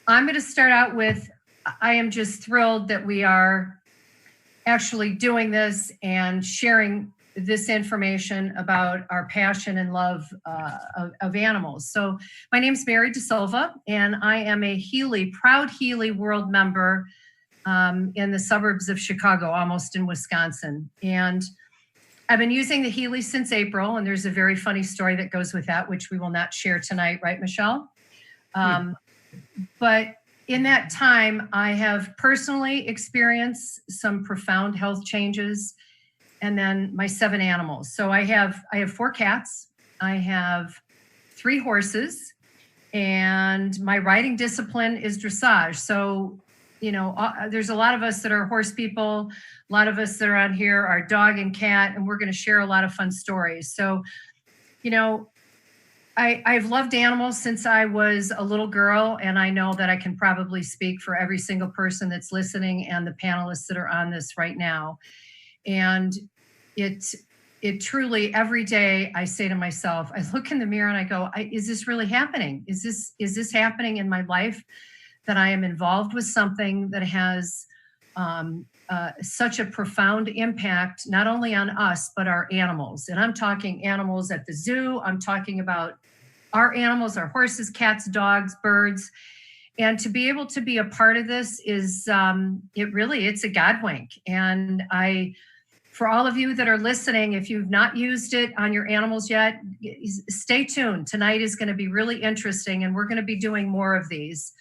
I'm going to start out with, I am just thrilled that we are actually doing this and sharing this information about our passion and love of animals. So my name is Mary DeSilva, and I am a Healy, proud Healy World member in the suburbs of Chicago, almost in Wisconsin. And I've been using the Healy since April, and there's a very funny story that goes with that, which we will not share tonight, right, Michelle? But in that time, I have personally experienced some profound health changes, and then my 7 animals. So I have 4 cats, I have 3 horses, and my riding discipline is dressage. So, you know, there's a lot of us that are horse people, a lot of us that are on here are dog and cat, and we're going to share a lot of fun stories. So, you know, I've loved animals since I was a little girl, and I know that I can probably speak for every single person that's listening and the panelists that are on this right now. And it truly, every day I say to myself, I look in the mirror and I go, is this really happening? Is this happening in my life, that I am involved with something that has such a profound impact, not only on us, but our animals. And I'm talking animals at the zoo. I'm talking about our animals, our horses, cats, dogs, birds. And to be able to be a part of this is, it's a God wink. And for all of you that are listening, if you've not used it on your animals yet, stay tuned. Tonight is going to be really interesting, and we're going to be doing more of these.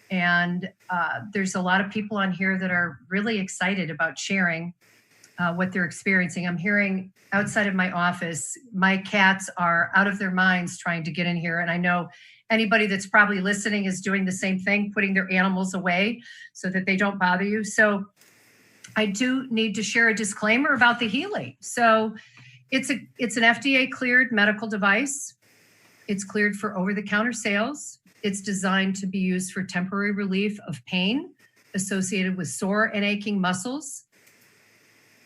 And there's a lot of people on here that are really excited about sharing what they're experiencing. I'm hearing outside of my office, my cats are out of their minds trying to get in here. And I know anybody that's probably listening is doing the same thing, putting their animals away so that they don't bother you. So I do need to share a disclaimer about the Healy. So it's an FDA cleared medical device. It's cleared for over-the-counter sales. It's designed to be used for temporary relief of pain associated with sore and aching muscles.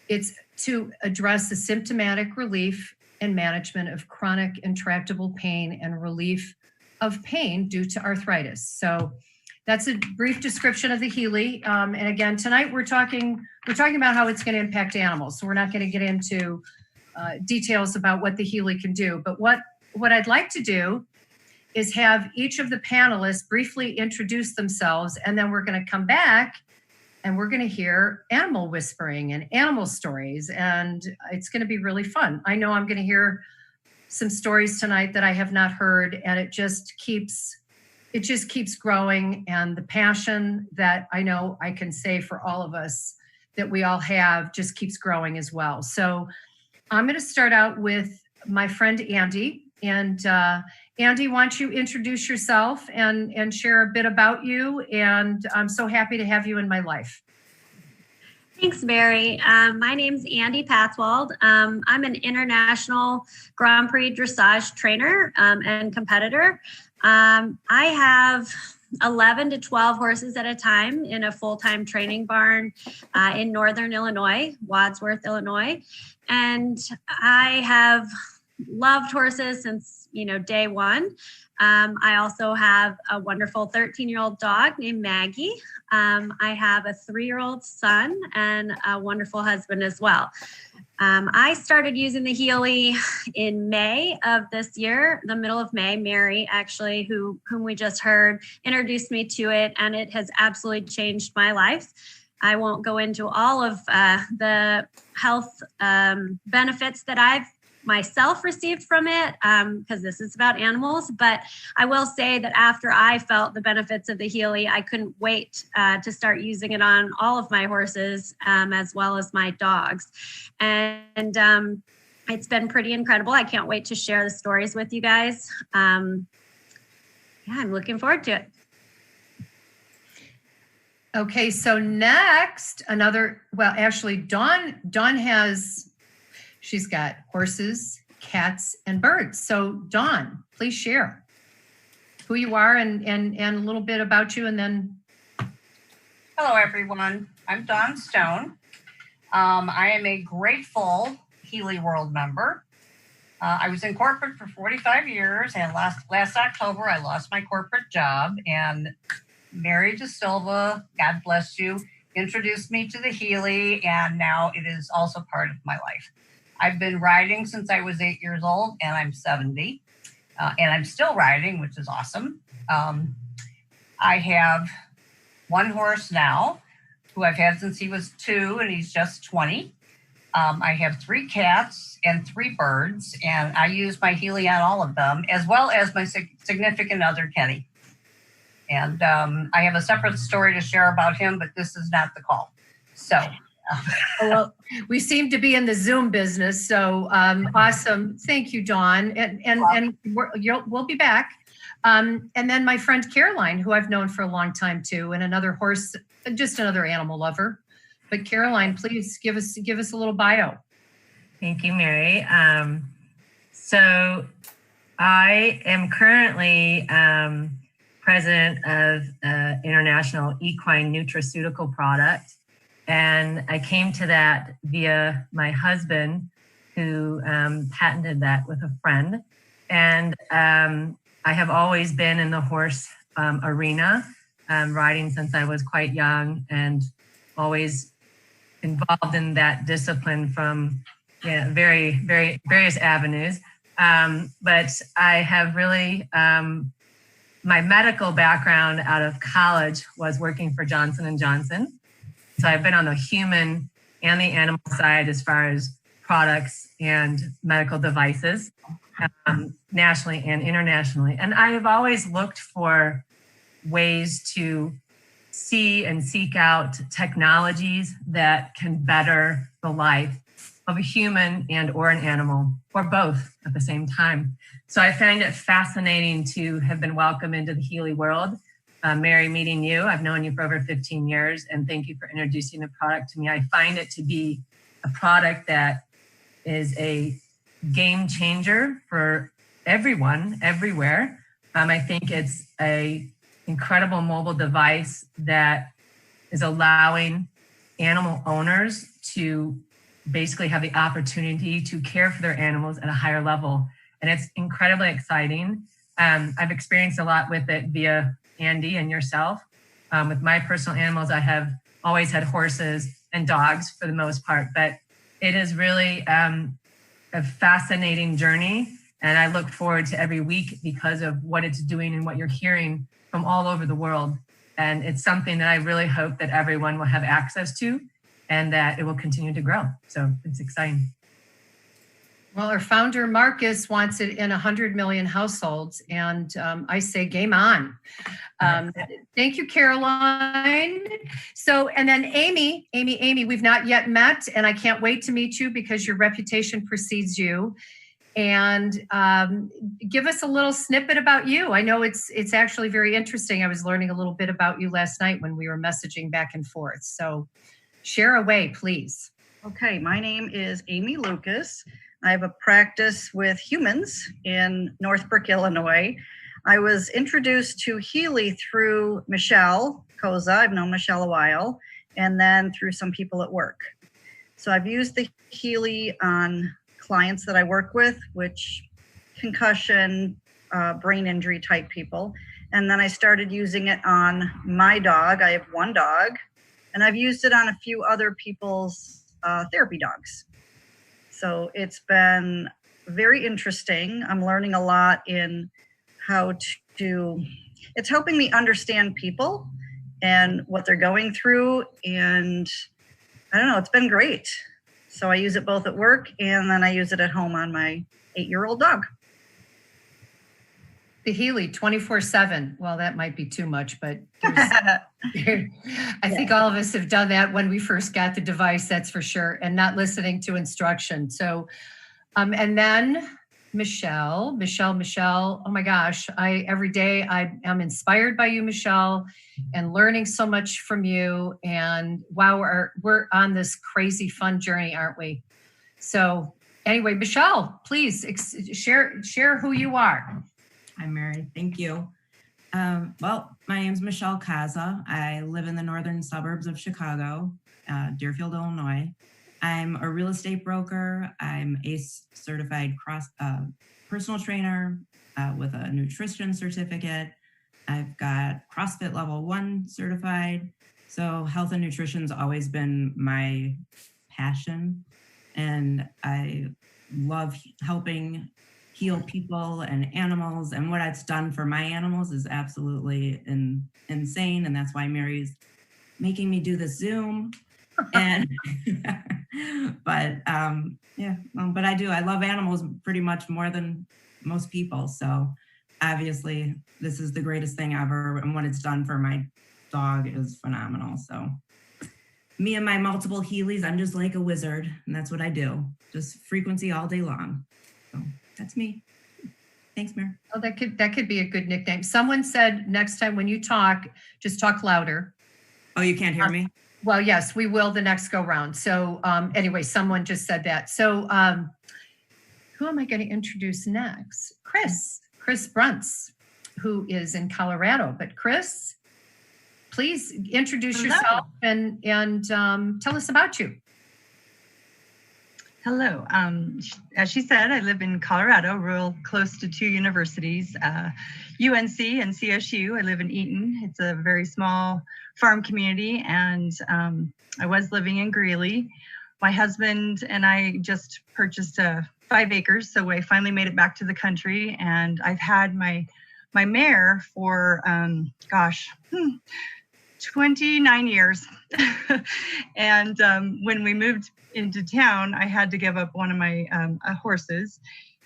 It's to address the symptomatic relief and management of chronic intractable pain and relief of pain due to arthritis. So that's a brief description of the Healy. And again, tonight we're talking about how it's going to impact animals. So we're not going to get into details about what the Healy can do. But what I'd like to do is have each of the panelists briefly introduce themselves, and then we're going to come back and we're going to hear animal whispering and animal stories, and it's going to be really fun. I know I'm going to hear some stories tonight that I have not heard, and it just keeps growing, and the passion that I know I can say for all of us that we all have just keeps growing as well. So I'm going to start out with my friend Andy. And Andy, why don't you introduce yourself and share a bit about you? And I'm so happy to have you in my life. Thanks, Mary. My name's Andy Pathwald. I'm an international Grand Prix dressage trainer and competitor. I have 11 to 12 horses at a time in a full-time training barn in Northern Illinois, Wadsworth, Illinois. And I have loved horses since, day one. I also have a wonderful 13-year-old dog named Maggie. I have a 3-year-old son and a wonderful husband as well. I started using the Healy in May of this year, the middle of May. Mary, actually, whom we just heard, introduced me to it, and it has absolutely changed my life. I won't go into all of the health benefits that I've myself received from it, because this is about animals. But I will say that after I felt the benefits of the Healy, I couldn't wait to start using it on all of my horses, as well as my dogs. And it's been pretty incredible. I can't wait to share the stories with you guys. I'm looking forward to it. Okay, so next, Dawn she's got horses, cats, and birds. So Dawn, please share who you are and a little bit about you, and then. Hello, everyone. I'm Dawn Stone. I am a grateful Healy World member. I was in corporate for 45 years, and last October, I lost my corporate job, and Mary De Silva, God bless you, introduced me to the Healy, and now it is also part of my life. I've been riding since I was 8 years old, and I'm 70, and I'm still riding, which is awesome. I have one horse now who I've had since he was 2, and he's just 20. I have 3 cats and 3 birds, and I use my Healy on all of them, as well as my significant other, Kenny. And I have a separate story to share about him, but this is not the call. So, well, we seem to be in the Zoom business, so awesome. Thank you, Dawn, and we'll be back. And then my friend Caroline, who I've known for a long time too, and another horse, just another animal lover. But Caroline, please give us a little bio. Thank you, Mary. So I am currently president of International Equine Nutraceutical Product. And I came to that via my husband, who patented that with a friend. And I have always been in the horse arena, riding since I was quite young, and always involved in that discipline from various avenues. But I have really, my medical background out of college was working for Johnson & Johnson. So I've been on the human and the animal side as far as products and medical devices, nationally and internationally. And I have always looked for ways to see and seek out technologies that can better the life of a human and or an animal, or both at the same time. So I find it fascinating to have been welcomed into the Healy world. Mary, meeting you, I've known you for over 15 years, and thank you for introducing the product to me. I find it to be a product that is a game changer for everyone, everywhere. I think it's a incredible mobile device that is allowing animal owners to basically have the opportunity to care for their animals at a higher level. And it's incredibly exciting. I've experienced a lot with it via Andy and yourself. With my personal animals, I have always had horses and dogs for the most part, but it is really a fascinating journey. And I look forward to every week because of what it's doing and what you're hearing from all over the world. And it's something that I really hope that everyone will have access to, and that it will continue to grow. So it's exciting. Well, our founder, Marcus, wants it in 100 million households, and I say game on. Thank you, Caroline. So, and then Amy, we've not yet met, and I can't wait to meet you because your reputation precedes you. And give us a little snippet about you. I know it's actually very interesting. I was learning a little bit about you last night when we were messaging back and forth. So share away, please. Okay, my name is Amy Lucas. I have a practice with humans in Northbrook, Illinois. I was introduced to Healy through Michelle Koza. I've known Michelle a while, and then through some people at work. So I've used the Healy on clients that I work with, which concussion, brain injury type people. And then I started using it on my dog. I have one dog, and I've used it on a few other people's therapy dogs. So it's been very interesting. I'm learning a lot in how to, it's helping me understand people and what they're going through. And I don't know, it's been great. So I use it both at work, and then I use it at home on my 8-year-old dog. The Healy 24/7. Well, that might be too much, but I think all of us have done that when we first got the device, that's for sure, and not listening to instruction. So, and then Michelle, oh my gosh, every day I am inspired by you, Michelle, and learning so much from you. And wow, we're on this crazy fun journey, aren't we? So anyway, Michelle, please share who you are. Hi, Mary. Thank you. Well, my name is Michelle Kaza. I live in the northern suburbs of Chicago, Deerfield, Illinois. I'm a real estate broker. I'm ACE certified personal trainer with a nutrition certificate. I've got CrossFit level 1 certified. So health and nutrition's always been my passion. And I love helping heal people and animals. And what it's done for my animals is absolutely insane. And that's why Mary's making me do the Zoom. And but but I love animals pretty much more than most people. So obviously this is the greatest thing ever. And what it's done for my dog is phenomenal. So me and my multiple Healys, I'm just like a wizard, and that's what I do. Just frequency all day long. So that's me. Thanks, Mary. Oh, that could be a good nickname. Someone said next time when you talk, just talk louder. Oh, you can't hear me? Well, yes, we will the next go round. So anyway, someone just said that. So who am I going to introduce next? Chris Bruntz, who is in Colorado. But Chris, please introduce yourself and tell us about you. Hello. As she said, I live in Colorado, real close to 2 universities, UNC and CSU. I live in Eaton. It's a very small farm community, and I was living in Greeley. My husband and I just purchased 5 acres, so I finally made it back to the country, and I've had my mare for 29 years. And when we moved into town, I had to give up one of my horses,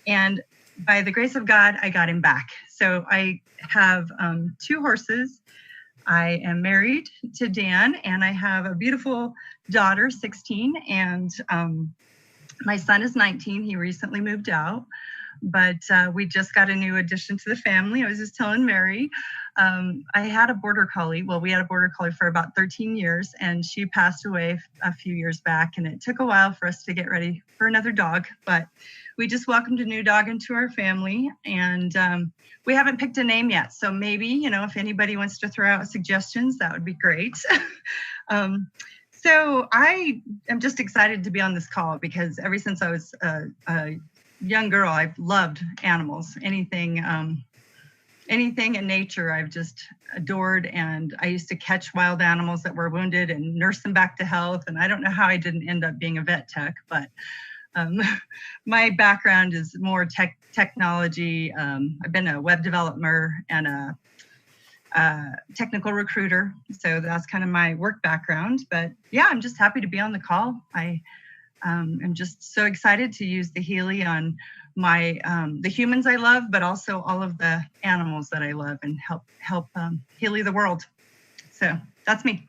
and by the grace of God, I got him back. So I have 2 horses. I am married to Dan, and I have a beautiful daughter, 16, and my son is 19. He recently moved out, but we just got a new addition to the family. I was just telling Mary, I had a border collie. Well, we had a border collie for about 13 years, and she passed away a few years back, and it took a while for us to get ready for another dog, but we just welcomed a new dog into our family, and we haven't picked a name yet. So maybe, if anybody wants to throw out suggestions, that would be great. So I am just excited to be on this call because ever since I was a young girl, I've loved animals. Anything in nature, I've just adored. And I used to catch wild animals that were wounded and nurse them back to health. And I don't know how I didn't end up being a vet tech, but my background is more technology. I've been a web developer and a technical recruiter. So that's kind of my work background. But yeah, I'm just happy to be on the call. I am just so excited to use the Healy on my the humans I love, but also all of the animals that I love, and help Healy the world. So that's me.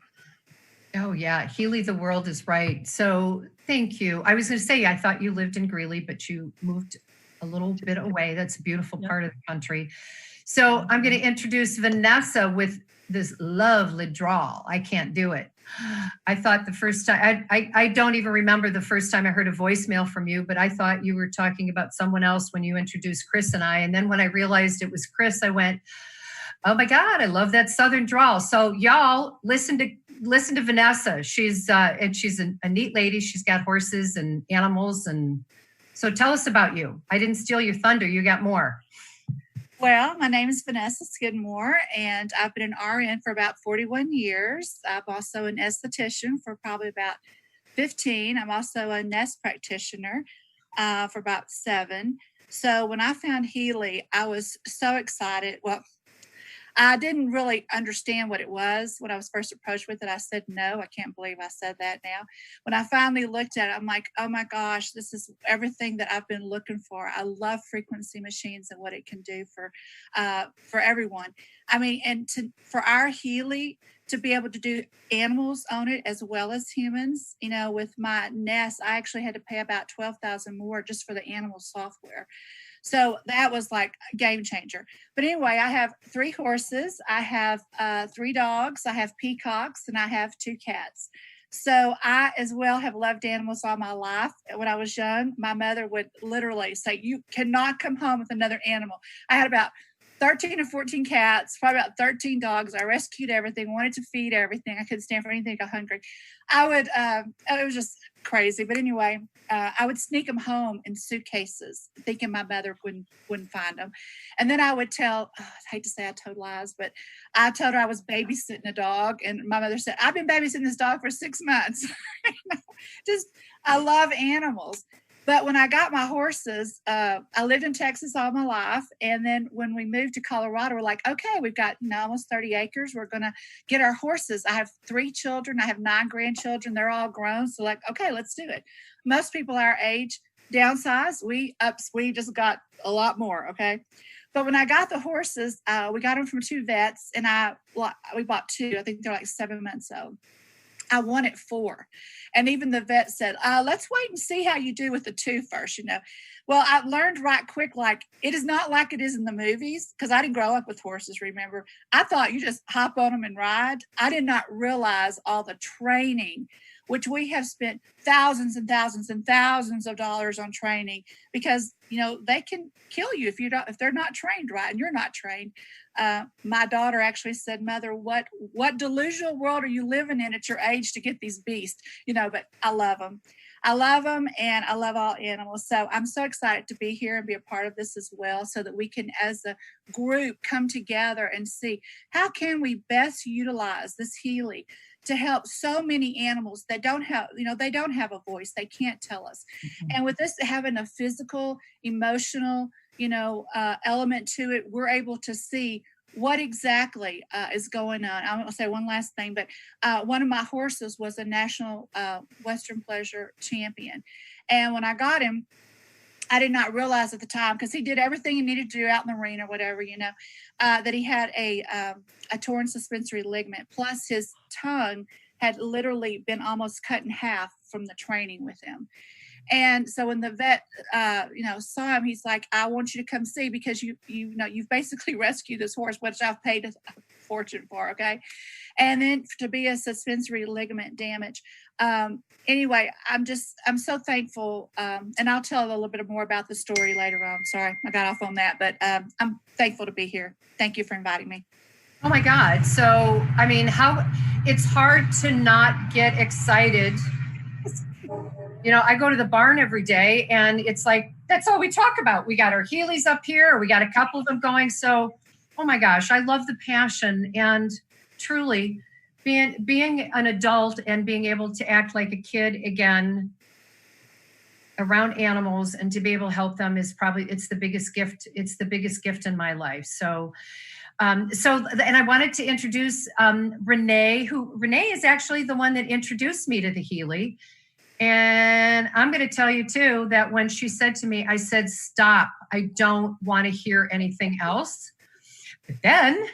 Oh yeah, Healy the world is right. So thank you. I was going to say I thought you lived in Greeley, but you moved a little bit away. That's a beautiful part of the country. So I'm going to introduce Vanessa with this lovely drawl. I can't do it. I thought the first time, I don't even remember the first time I heard a voicemail from you, but I thought you were talking about someone else when you introduced Chris and I. And then when I realized it was Chris, I went, oh my God, I love that Southern drawl. So y'all listen to Vanessa. She's a neat lady. She's got horses and animals. And so tell us about you. I didn't steal your thunder. You got more. Well, my name is Vanessa Skidmore, and I've been an RN for about 41 years. I'm also an esthetician for probably about 15. I'm also a nest practitioner for about 7. So when I found Healy, I was so excited. Well, I didn't really understand what it was when I was first approached with it. I said, no, I can't believe I said that now. When I finally looked at it, I'm like, oh my gosh, this is everything that I've been looking for. I love frequency machines and what it can do for everyone. I mean, and for our Healy to be able to do animals on it as well as humans, with my Nest, I actually had to pay about $12,000 more just for the animal software. So that was like a game changer. But anyway, I have 3 horses. I have 3 dogs. I have peacocks, and I have 2 cats. So I as well have loved animals all my life. When I was young, my mother would literally say, you cannot come home with another animal. I had about 13 or 14 cats, probably about 13 dogs. I rescued everything, wanted to feed everything. I couldn't stand for anything, got hungry. I would, it was just crazy. But anyway, I would sneak them home in suitcases, thinking my mother wouldn't find them. And then I would tell, I hate to say I told lies, but I told her I was babysitting a dog. And my mother said, I've been babysitting this dog for 6 months. Just, I love animals. But when I got my horses, I lived in Texas all my life. And then when we moved to Colorado, we're like, okay, we've got almost 30 acres. We're going to get our horses. I have 3 children. I have 9 grandchildren. They're all grown. So like, okay, let's do it. Most people our age downsize. We just got a lot more. Okay. But when I got the horses, we got them from 2 vets and we bought 2. I think they're like 7 months old. I wanted 4. And even the vet said, let's wait and see how you do with the 2 first, Well, I learned right quick, like, it is not like it is in the movies, because I didn't grow up with horses, remember? I thought you just hop on them and ride. I did not realize all the training, which we have spent thousands and thousands and thousands of dollars on training, because, they can kill you if they're not trained right and you're not trained. My daughter actually said, Mother, what delusional world are you living in at your age to get these beasts? But I love them. I love them, and I love all animals. So I'm so excited to be here and be a part of this as well, so that we can, as a group, come together and see how can we best utilize this Healy to help so many animals that don't have, they don't have a voice. They can't tell us. Mm-hmm. And with this having a physical, emotional, element to it, we're able to see what exactly is going on. I'm going to say one last thing, but one of my horses was a national Western Pleasure champion. And when I got him, I did not realize at the time, because he did everything he needed to do out in the arena or whatever, that he had a torn suspensory ligament. Plus his tongue had literally been almost cut in half from the training with him. And so when the vet, saw him, he's like, I want you to come see, because you've basically rescued this horse, which I've paid a fortune for. Okay. And then to be a suspensory ligament damage. Anyway, I'm so thankful. And I'll tell a little bit more about the story later on. Sorry, I got off on that, but I'm thankful to be here. Thank you for inviting me. Oh my God. So, it's hard to not get excited. I go to the barn every day, and it's like, that's all we talk about. We got our Healys up here. We got a couple of them going. So, oh my gosh, I love the passion, and truly being an adult and being able to act like a kid again around animals and to be able to help them is it's the biggest gift. It's the biggest gift in my life. So, and I wanted to introduce Renee, Renee is actually the one that introduced me to the Healy. And I'm going to tell you too, that when she said to me, I said, stop, I don't want to hear anything else. But then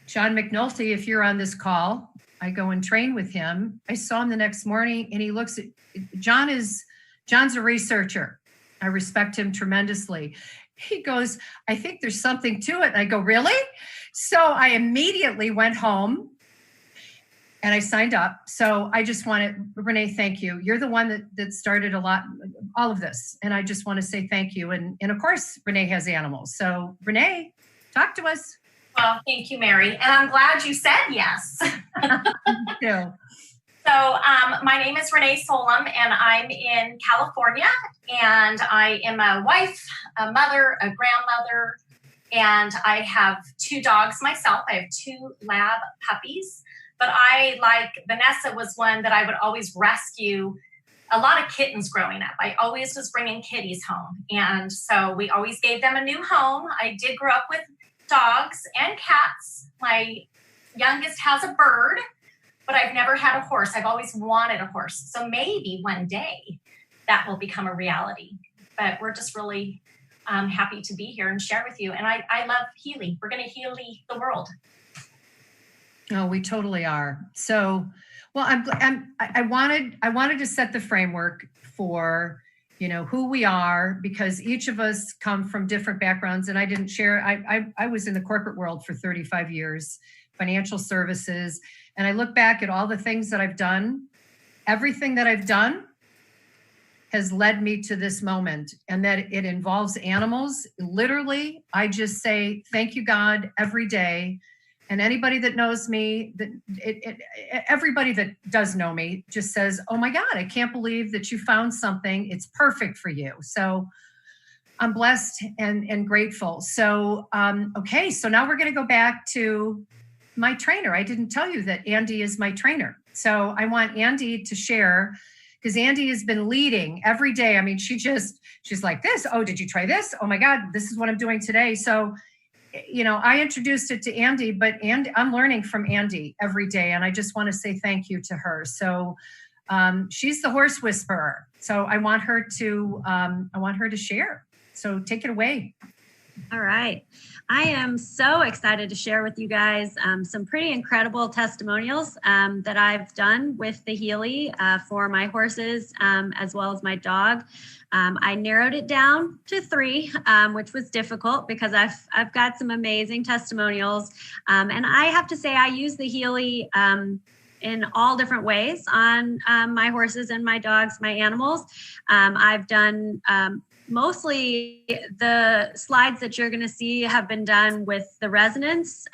John McNulty, if you're on this call, I go and train with him. I saw him the next morning, and he looks at, John's a researcher. I respect him tremendously. He goes, I think there's something to it. And I go, really? So I immediately went home and I signed up. So I just Renee, thank you. You're the one that started all of this. And I just want to say thank you. And of course, Renee has animals. So Renee, talk to us. Well, thank you, Mary. And I'm glad you said yes. Yeah. So my name is Renee Solom, and I'm in California. And I am a wife, a mother, a grandmother, and I have 2 dogs myself. I have 2 lab puppies. But I, like Vanessa, was one that I would always rescue a lot of kittens growing up. I always was bringing kitties home. And so we always gave them a new home. I did grow up with dogs and cats. My youngest has a bird, but I've never had a horse. I've always wanted a horse. So maybe one day that will become a reality. But we're just really happy to be here and share with you. And I love Healy. We're going to Healy the world. Oh, we totally are. So, well, I wanted to set the framework for, who we are, because each of us come from different backgrounds. And I didn't share, I was in the corporate world for 35 years, financial services. And I look back at all the things that I've done, everything that I've done, has led me to this moment, and that it involves animals. Literally, I just say, thank you, God, every day. And anybody that knows me, everybody that does know me just says, oh my God, I can't believe that you found something. It's perfect for you. So I'm blessed and grateful. So, okay, so now we're going to go back to my trainer. I didn't tell you that Andy is my trainer. So I want Andy to share, because Andy has been leading every day. I mean, she's like this. Oh, did you try this? Oh my God, this is what I'm doing today. So, you know, I introduced it to Andy, but I'm learning from Andy every day. And I just want to say thank you to her. So she's the horse whisperer. So I want her to share. So take it away. All right. I am so excited to share with you guys some pretty incredible testimonials that I've done with the Healy for my horses as well as my dog. I narrowed it down to 3, which was difficult because I've got some amazing testimonials. And I have to say I use the Healy in all different ways on my horses and my dogs, my animals. I've done mostly the slides that you're going to see have been done with the resonance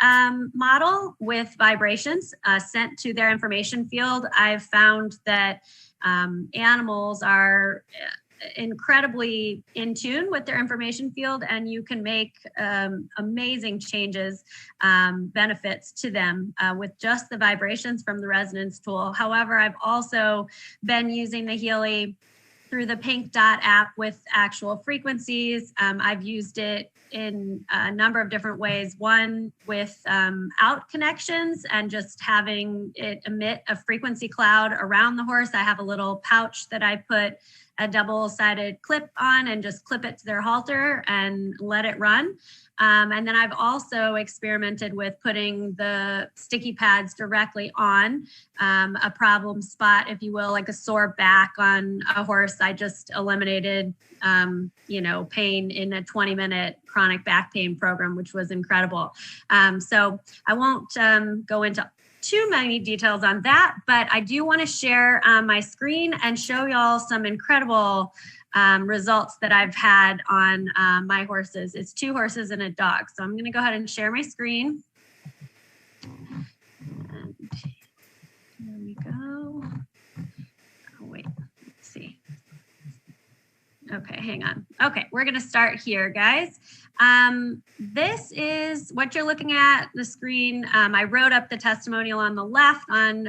model with vibrations sent to their information field. I've found that animals are incredibly in tune with their information field, and you can make amazing changes, benefits to them with just the vibrations from the resonance tool. However, I've also been using the Healy through the Pink Dot app with actual frequencies. I've used it in a number of different ways. One with out connections and just having it emit a frequency cloud around the horse. I have a little pouch that I put a double-sided clip on and just clip it to their halter and let it run. And then I've also experimented with putting the sticky pads directly on a problem spot, if you will, like a sore back on a horse. I just eliminated, pain in a 20-minute chronic back pain program, which was incredible. So I won't go into too many details on that, but I do want to share my screen and show y'all some incredible results that I've had on my horses. It's 2 horses and a dog. So I'm going to go ahead and share my screen. And here we go. Oh, wait, let's see. Okay, hang on. Okay, we're going to start here, guys. This is what you're looking at, the screen. I wrote up the testimonial on the left on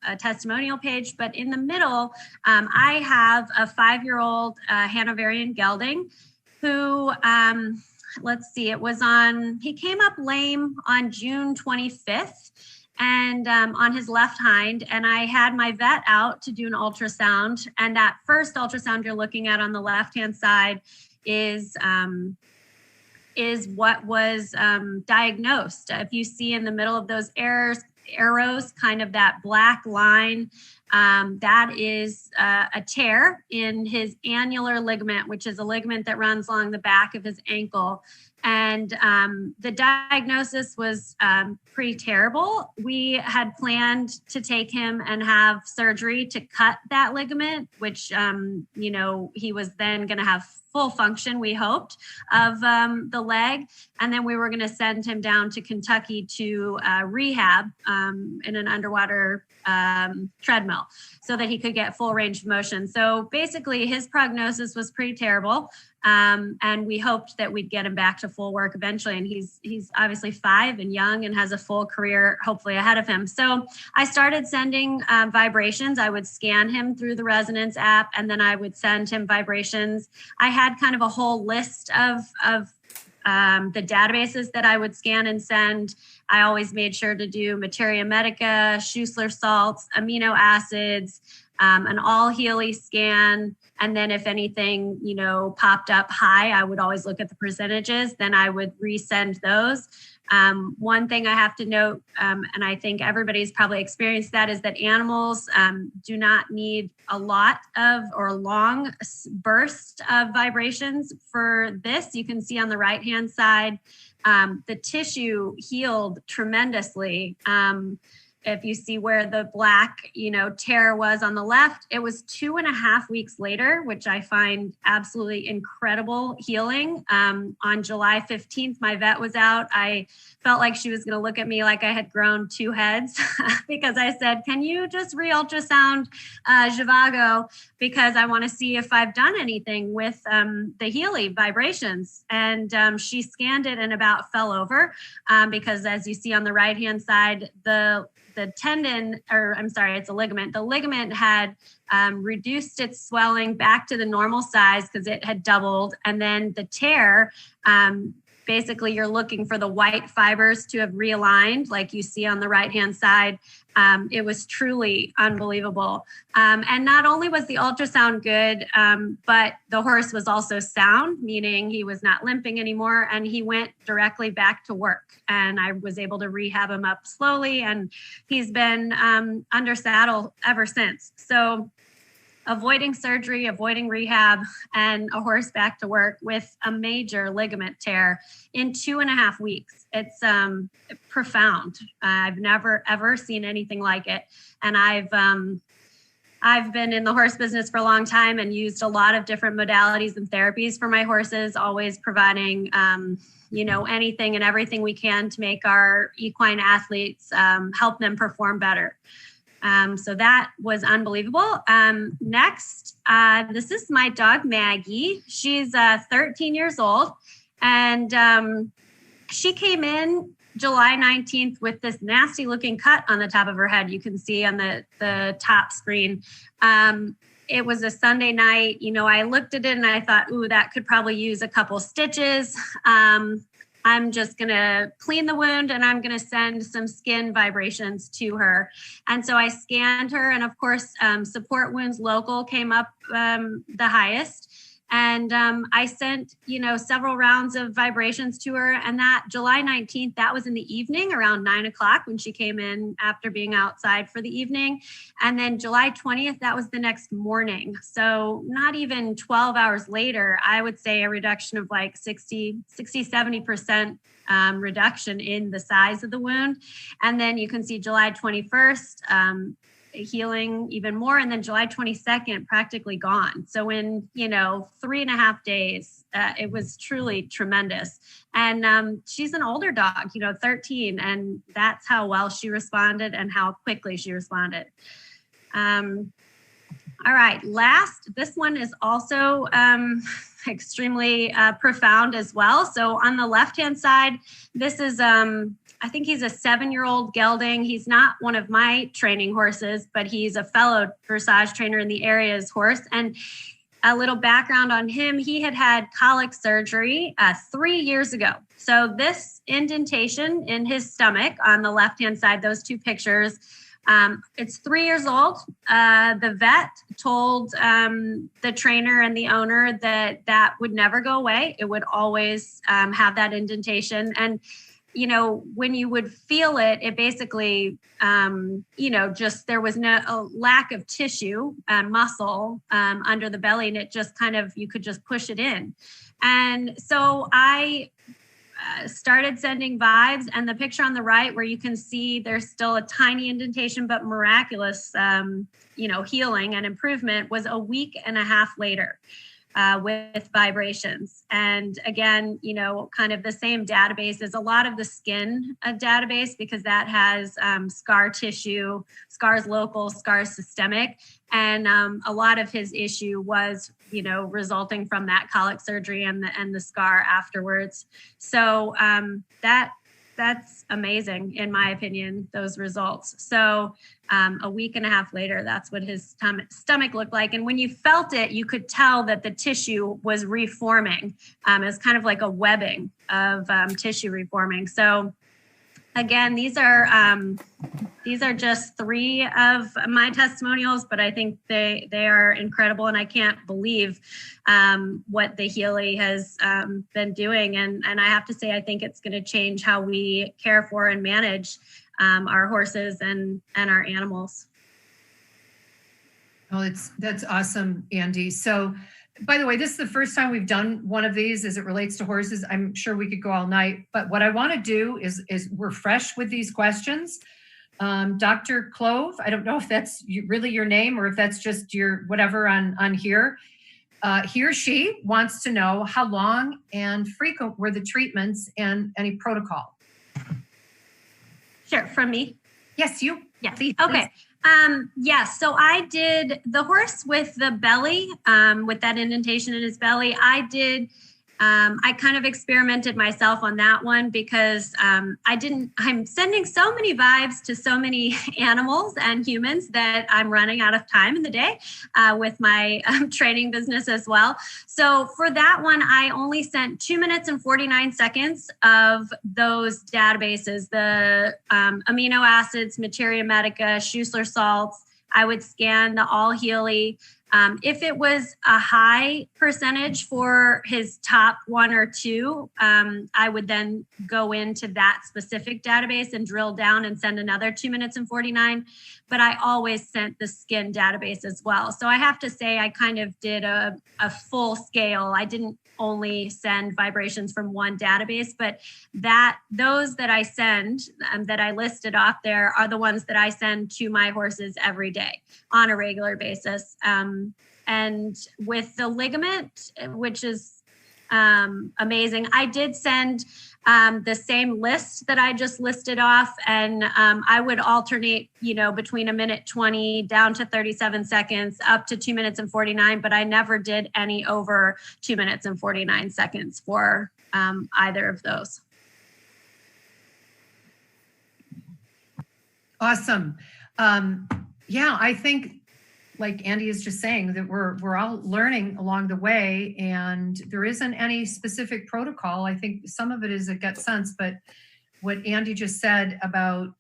a testimonial page, but in the middle, I have a 5-year-old Hanoverian gelding who, let's see, he came up lame on June 25th. And on his left hind, and I had my vet out to do an ultrasound. And that first ultrasound you're looking at on the left-hand side is what was diagnosed. If you see in the middle of those arrows, kind of that black line, that is a tear in his annular ligament, which is a ligament that runs along the back of his ankle. And the diagnosis was pretty terrible. We had planned to take him and have surgery to cut that ligament, which, he was then going to have full function, we hoped, of the leg. And then we were going to send him down to Kentucky to rehab in an underwater treadmill so that he could get full range of motion. So basically his prognosis was pretty terrible. And we hoped that we'd get him back to full work eventually. And he's obviously 5 and young and has a full career hopefully ahead of him. So I started sending vibrations. I would scan him through the Resonance app, and then I would send him vibrations. I had kind of a whole list of the databases that I would scan and send. I always made sure to do Materia Medica, Schussler salts, amino acids, an all Healy scan. And then if anything, popped up high, I would always look at the percentages. Then I would resend those. One thing I have to note, and I think everybody's probably experienced that, is that animals do not need a lot of or long burst of vibrations for this. You can see on the right-hand side, the tissue healed tremendously. if you see where the black, tear was on the left, it was 2.5 weeks later, which I find absolutely incredible healing. On July 15th, my vet was out. I felt like she was going to look at me like I had grown 2 heads because I said, can you just re-ultrasound Zhivago, because I want to see if I've done anything with the Healy vibrations. And she scanned it and about fell over because, as you see on the right-hand side, the tendon, or I'm sorry, it's a ligament. The ligament had reduced its swelling back to the normal size because it had doubled. And then the tear, basically you're looking for the white fibers to have realigned, like you see on the right-hand side. It was truly unbelievable. And not only was the ultrasound good, but the horse was also sound, meaning he was not limping anymore, and he went directly back to work. And I was able to rehab him up slowly, and he's been under saddle ever since. So avoiding surgery, avoiding rehab, and a horse back to work with a major ligament tear in 2.5 weeks. It's profound. I've never, ever seen anything like it. And I've been in the horse business for a long time and used a lot of different modalities and therapies for my horses, always providing anything and everything we can to make our equine athletes help them perform better. So that was unbelievable. Next, this is my dog, Maggie. She's 13 years old, and she came in July 19th with this nasty looking cut on the top of her head. You can see on the top screen. It was a Sunday night. I looked at it and I thought, ooh, that could probably use a couple stitches. I'm just going to clean the wound and I'm going to send some skin vibrations to her. And so I scanned her, and of course, support wounds local came up the highest. And I sent, several rounds of vibrations to her. And that July 19th, that was in the evening around 9 o'clock when she came in after being outside for the evening. And then July 20th, that was the next morning. So not even 12 hours later, I would say a reduction of like 70% reduction in the size of the wound. And then you can see July 21st, healing even more, and then July 22nd practically gone. So in 3.5 days, it was truly tremendous. And she's an older dog, 13, and that's how well she responded and how quickly she responded. All right, last, this one is also extremely profound as well. So on the left-hand side, this is I think he's a 7-year-old gelding. He's not one of my training horses, but he's a fellow dressage trainer in the area's horse. And a little background on him, he had colic surgery 3 years ago. So this indentation in his stomach on the left-hand side, those two pictures, it's 3 years old. The vet told the trainer and the owner that would never go away. It would always have that indentation. And when you would feel it, it basically, just there was a lack of tissue and muscle under the belly, and it just you could just push it in. And so I started sending vibes, and the picture on the right where you can see there's still a tiny indentation, but miraculous, healing and improvement was a week and a half later. With vibrations. And again, kind of the same database as a lot of the skin database, because that has scar tissue, scars local, scars systemic. And a lot of his issue was, resulting from that colic surgery and the scar afterwards. So that's amazing, in my opinion, those results. So a week and a half later, that's what his stomach looked like. And when you felt it, you could tell that the tissue was reforming. It was kind of like a webbing of tissue reforming. So again, these are just 3 of my testimonials, but I think they are incredible, and I can't believe what the Healy has been doing. And I have to say, I think it's going to change how we care for and manage our horses and our animals. Oh, that's awesome, Andy. So, by the way, this is the first time we've done one of these as it relates to horses. I'm sure we could go all night, but what I want to do is we're fresh with these questions. Dr. Clove, I don't know if that's really your name or if that's just your whatever on here. He or she wants to know how long and frequent were the treatments and any protocol. Sure, from me. Yes, you. Yes. Please, Okay. Yes. So I did the horse with the belly, with that indentation in his belly. I kind of experimented myself on that one because I'm sending so many vibes to so many animals and humans that I'm running out of time in the day with my training business as well. So for that one, I only sent 2 minutes and 49 seconds of those databases, the amino acids, materia medica, Schussler salts. I would scan the all Healy. If it was a high percentage for his top 1 or 2, I would then go into that specific database and drill down and send another 2 minutes and 49. But I always sent the skin database as well. So I have to say I kind of did a full scale. I didn't only send vibrations from one database, but those that I send that I listed off there are the ones that I send to my horses every day on a regular basis. And with the ligament, which is amazing, I did send the same list that I just listed off, and I would alternate, between 1:20 down to 37 seconds, up to 2 minutes and 49, but I never did any over 2 minutes and 49 seconds for either of those. Awesome. Yeah, I think, like Andy is just saying, that we're all learning along the way, and there isn't any specific protocol. I think some of it is a gut sense, but what Andy just said about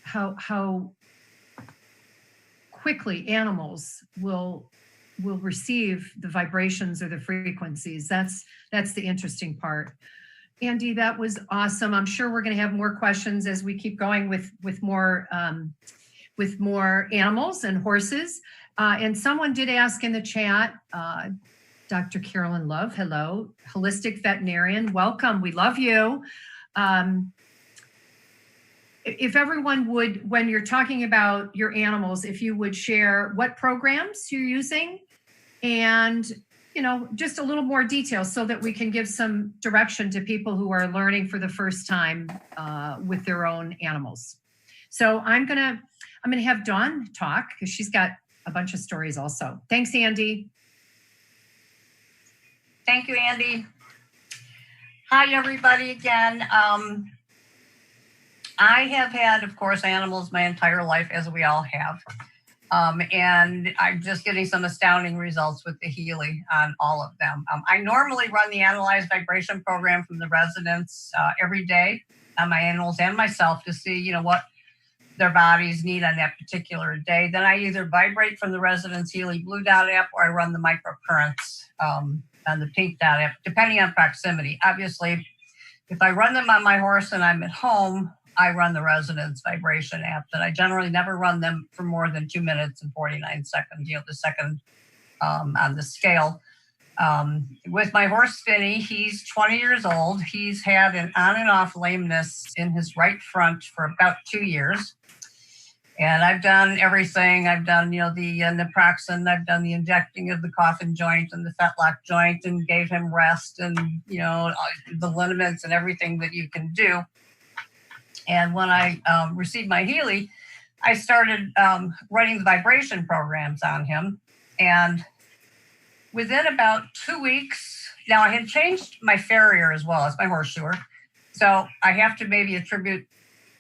how quickly animals will receive the vibrations or the frequencies, that's the interesting part. Andy, that was awesome. I'm sure we're going to have more questions as we keep going with more animals and horses. And someone did ask in the chat, Dr. Carolyn Love, hello, holistic veterinarian, welcome, we love you. If everyone would, when you're talking about your animals, if you would share what programs you're using and, just a little more detail so that we can give some direction to people who are learning for the first time with their own animals. So I'm gonna have Dawn talk because she's got a bunch of stories also. Thanks, Andy. Thank you, Andy. Hi, everybody again. I have had, of course, animals my entire life, as we all have. And I'm just getting some astounding results with the Healy on all of them. I normally run the Analyzed Vibration program from the residents every day on my animals and myself to see, what their bodies need on that particular day. Then I either vibrate from the residents' Healy Blue Dot app or I run the microcurrents on the Pink Dot app, depending on proximity. Obviously, if I run them on my horse and I'm at home, I run the residents' vibration app, and I generally never run them for more than 2 minutes and 49 seconds, the second on the scale. With my horse Finny, he's 20 years old. He's had an on and off lameness in his right front for about 2 years. And I've done everything. I've done, the naproxen. I've done the injecting of the coffin joint and the fetlock joint and gave him rest and, the liniments and everything that you can do. And when I received my Healy, I started running the vibration programs on him. And within about 2 weeks, now I had changed my farrier as well as my horseshoer. So I have to maybe attribute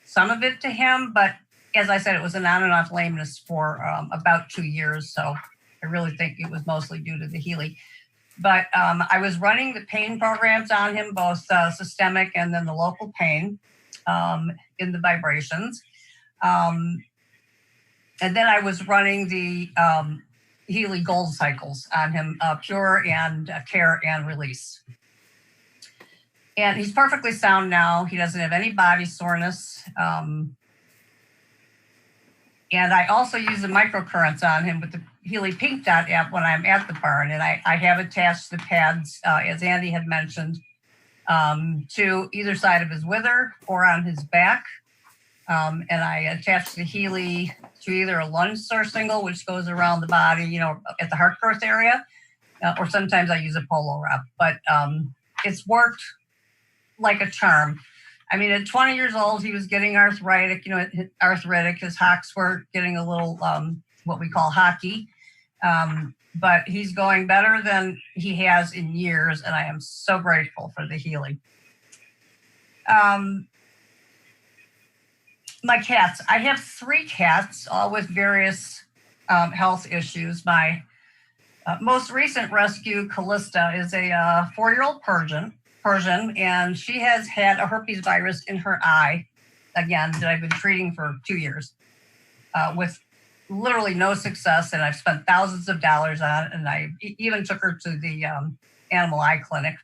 some of it to him. But as I said, it was an on and off lameness for about 2 years. So I really think it was mostly due to the Healy. But I was running the pain programs on him, both systemic and then the local pain in the vibrations. And then I was running the Healy Gold cycles on him, pure and care and release. And he's perfectly sound now. He doesn't have any body soreness. And I also use the microcurrents on him with the Healy Pink Dot app when I'm at the barn. And I have attached the pads, as Andy had mentioned, to either side of his wither or on his back. And I attach the Healy to either a lunge or single, which goes around the body, you know, at the heart growth area, or sometimes I use a polo wrap. But it's worked like a charm. I mean, at 20 years old, he was getting arthritic. His hocks were getting a little what we call hockey. But he's going better than he has in years, and I am so grateful for the Healy. My cats. I have 3 cats, all with various health issues. My most recent rescue, Callista, is a 4-year-old Persian, and she has had a herpes virus in her eye, again, that I've been treating for 2 years with literally no success. And I've spent thousands of dollars on it. And I even took her to the animal eye clinic.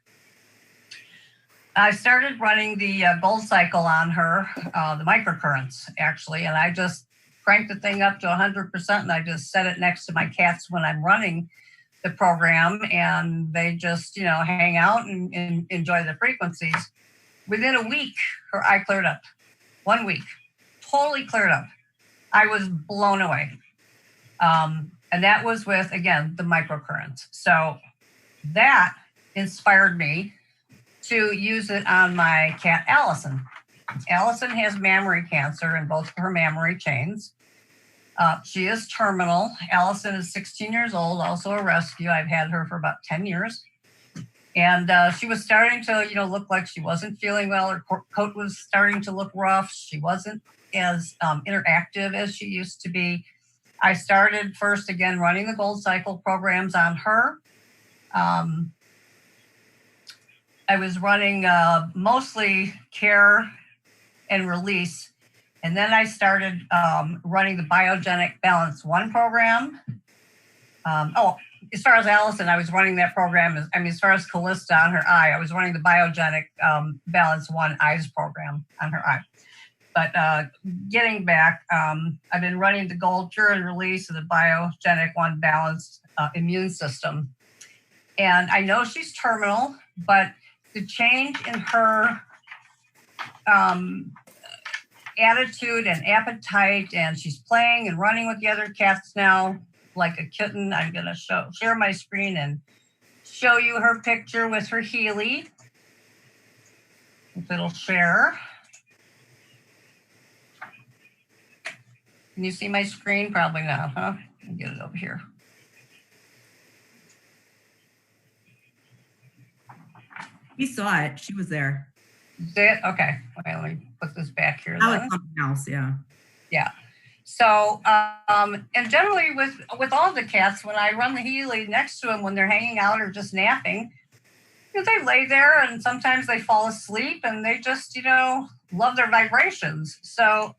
I started running the Gold Cycle on her, the microcurrents, actually, and I just cranked the thing up to 100%, and I just set it next to my cats when I'm running the program, and they just, hang out and enjoy the frequencies. Within a week, her eye cleared up. 1 week, totally cleared up. I was blown away. And that was with, again, the microcurrents. So that inspired me to use it on my cat, Allison. Allison has mammary cancer in both of her mammary chains. She is terminal. Allison is 16 years old, also a rescue. I've had her for about 10 years. And she was starting to, look like she wasn't feeling well. Her coat was starting to look rough. She wasn't as interactive as she used to be. I started first, again, running the Gold Cycle programs on her. I was running mostly care and release. And then I started running the Biogenic Balance 1 program. As far as Allison, I was running that program. As far as Callista on her eye, I was running the Biogenic Balance 1 Eyes program on her eye. But getting back, I've been running the Gold Cure and Release of the Biogenic 1 Balanced Immune System. And I know she's terminal, but the change in her attitude and appetite, and she's playing and running with the other cats now like a kitten. I'm going to share my screen and show you her picture with her Healy. If it'll share. Can you see my screen? Probably not, huh? Let me get it over here. We saw it. She was there. Is it? Okay. Let me put this back here. Now it's something else, yeah. Yeah. So, and generally with all the cats, when I run the Healy next to them, when they're hanging out or just napping, they lay there and sometimes they fall asleep and they just, love their vibrations. So,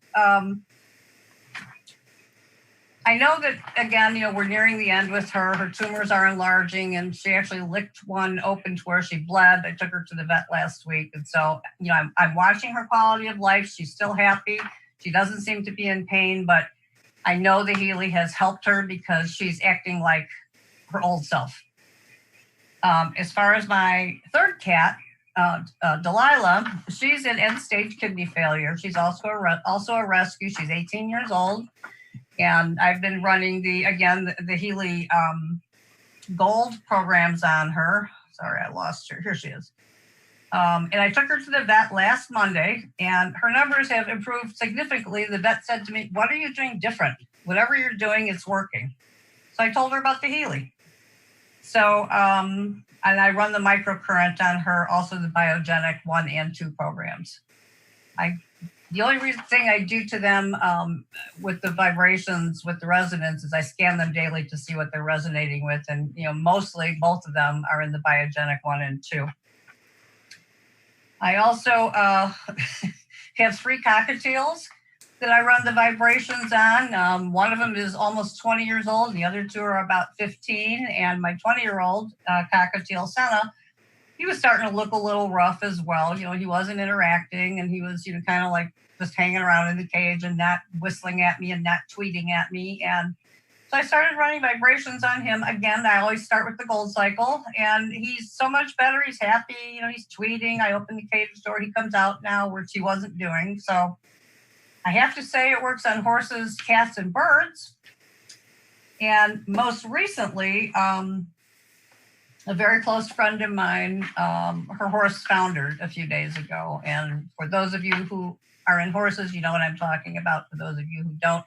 I know that, again, we're nearing the end with her. Her tumors are enlarging, and she actually licked one open to where she bled. I took her to the vet last week. And so, I'm watching her quality of life. She's still happy. She doesn't seem to be in pain, but I know the Healy has helped her because she's acting like her old self. As far as my third cat, Delilah, she's in end-stage kidney failure. She's also a rescue. She's 18 years old. And I've been running the Healy Gold programs on her. Sorry, I lost her. Here she is. And I took her to the vet last Monday, and her numbers have improved significantly. The vet said to me, "What are you doing different? Whatever you're doing, it's working." So I told her about the Healy. So, and I run the microcurrent on her, also the Biogenic 1 and 2 programs. The only thing I do to them with the vibrations, with the resonance, is I scan them daily to see what they're resonating with. And, mostly both of them are in the Biogenic 1 and 2. I also have 3 cockatiels that I run the vibrations on. One of them is almost 20 years old. The other 2 are about 15. And my 20-year-old cockatiel, Senna, he was starting to look a little rough as well. He wasn't interacting, and he was, kind of like just hanging around in the cage and not whistling at me and not tweeting at me. And so I started running vibrations on him. Again, I always start with the Gold Cycle, and he's so much better. He's happy. He's tweeting. I open the cage door. He comes out now, which he wasn't doing. So I have to say it works on horses, cats, and birds. And most recently, a very close friend of mine, her horse foundered a few days ago. And for those of you who are in horses, you know what I'm talking about. For those of you who don't,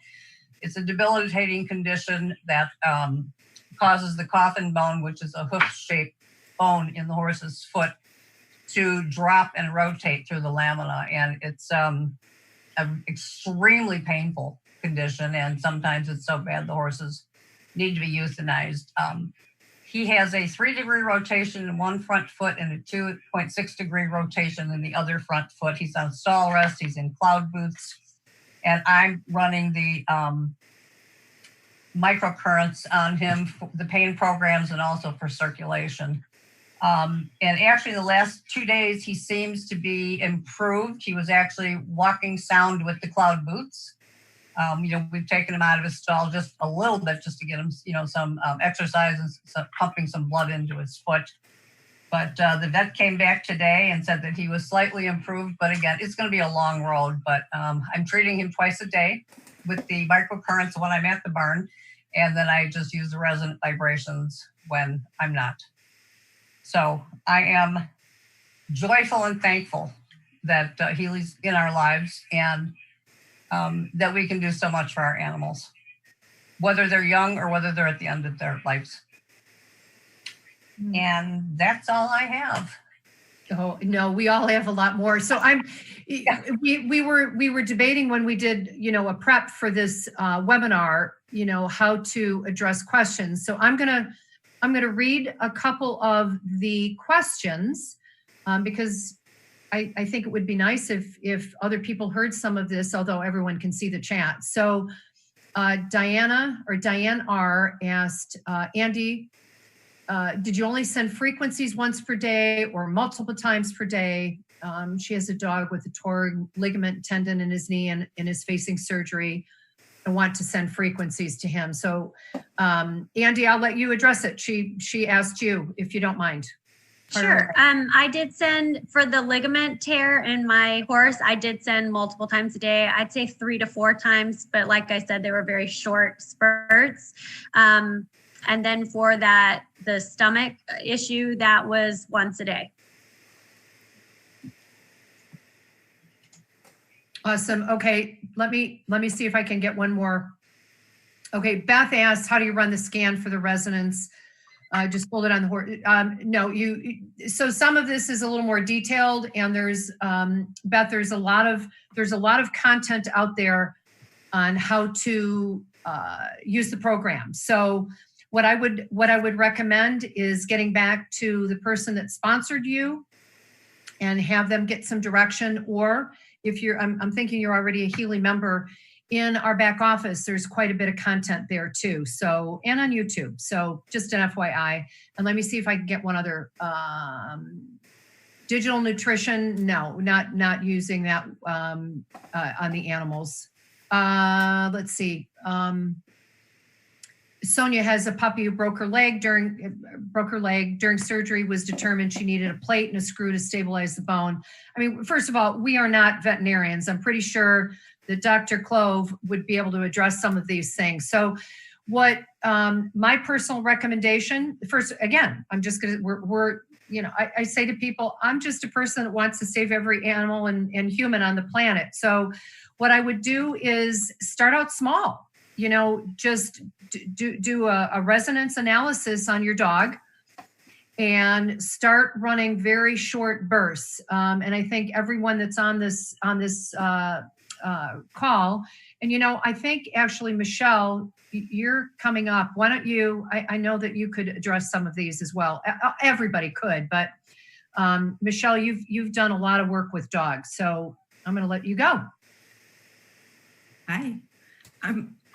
it's a debilitating condition that causes the coffin bone, which is a hoof-shaped bone in the horse's foot, to drop and rotate through the lamina. And it's an extremely painful condition. And sometimes it's so bad the horses need to be euthanized. He has a 3-degree rotation in one front foot and a 2.6-degree rotation in the other front foot. He's on stall rest. He's in cloud boots. And I'm running the microcurrents on him, for the pain programs, and also for circulation. And actually, the last 2 days, he seems to be improved. He was actually walking sound with the cloud boots. We've taken him out of his stall just a little bit just to get him, some exercise and pumping some blood into his foot. But the vet came back today and said that he was slightly improved. But again, it's going to be a long road. But I'm treating him twice a day with the microcurrents when I'm at the barn. And then I just use the resonant vibrations when I'm not. So I am joyful and thankful that Healy's in our lives, and that we can do so much for our animals, whether they're young or whether they're at the end of their lives. And that's all I have. Oh no, we all have a lot more. So we were debating when we did, a prep for this webinar, how to address questions. So I'm gonna read a couple of the questions because I think it would be nice if other people heard some of this, although everyone can see the chat. So Diane R asked, Andy, did you only send frequencies once per day or multiple times per day? She has a dog with a torn ligament tendon in his knee and is facing surgery. I want to send frequencies to him. So Andy, I'll let you address it. She asked you, if you don't mind. Sure. I did send for the ligament tear in my horse. I did send multiple times a day. I'd say 3 to 4 times, but like I said, they were very short spurts. And then for the stomach issue, that was once a day. Awesome. Okay. Let me see if I can get one more. Okay. Beth asked, how do you run the scan for the resonance? Just pulled it on the horse. No, so some of this is a little more detailed, and there's Beth, there's a lot of content out there on how to use the program. So what I would recommend is getting back to the person that sponsored you and have them get some direction. Or if I'm thinking you're already a Healy member, in our back office, there's quite a bit of content there too. So, and on YouTube. So just an FYI. And let me see if I can get one other. Digital nutrition, no, not using that on the animals. Let's see. Sonia has a puppy who broke her leg during surgery. Was determined she needed a plate and a screw to stabilize the bone. I mean, first of all, we are not veterinarians. I'm pretty sure that Dr. Clove would be able to address some of these things. So what my personal recommendation, first, again, I'm just going to, I say to people, I'm just a person that wants to save every animal and human on the planet. So what I would do is start out small, just do a resonance analysis on your dog and start running very short bursts. And I think everyone that's on this call, and I think actually, Michelle, you're coming up. Why don't you, I know that you could address some of these as well. Everybody could, but Michelle, you've done a lot of work with dogs, so I'm going to let you go. Hi.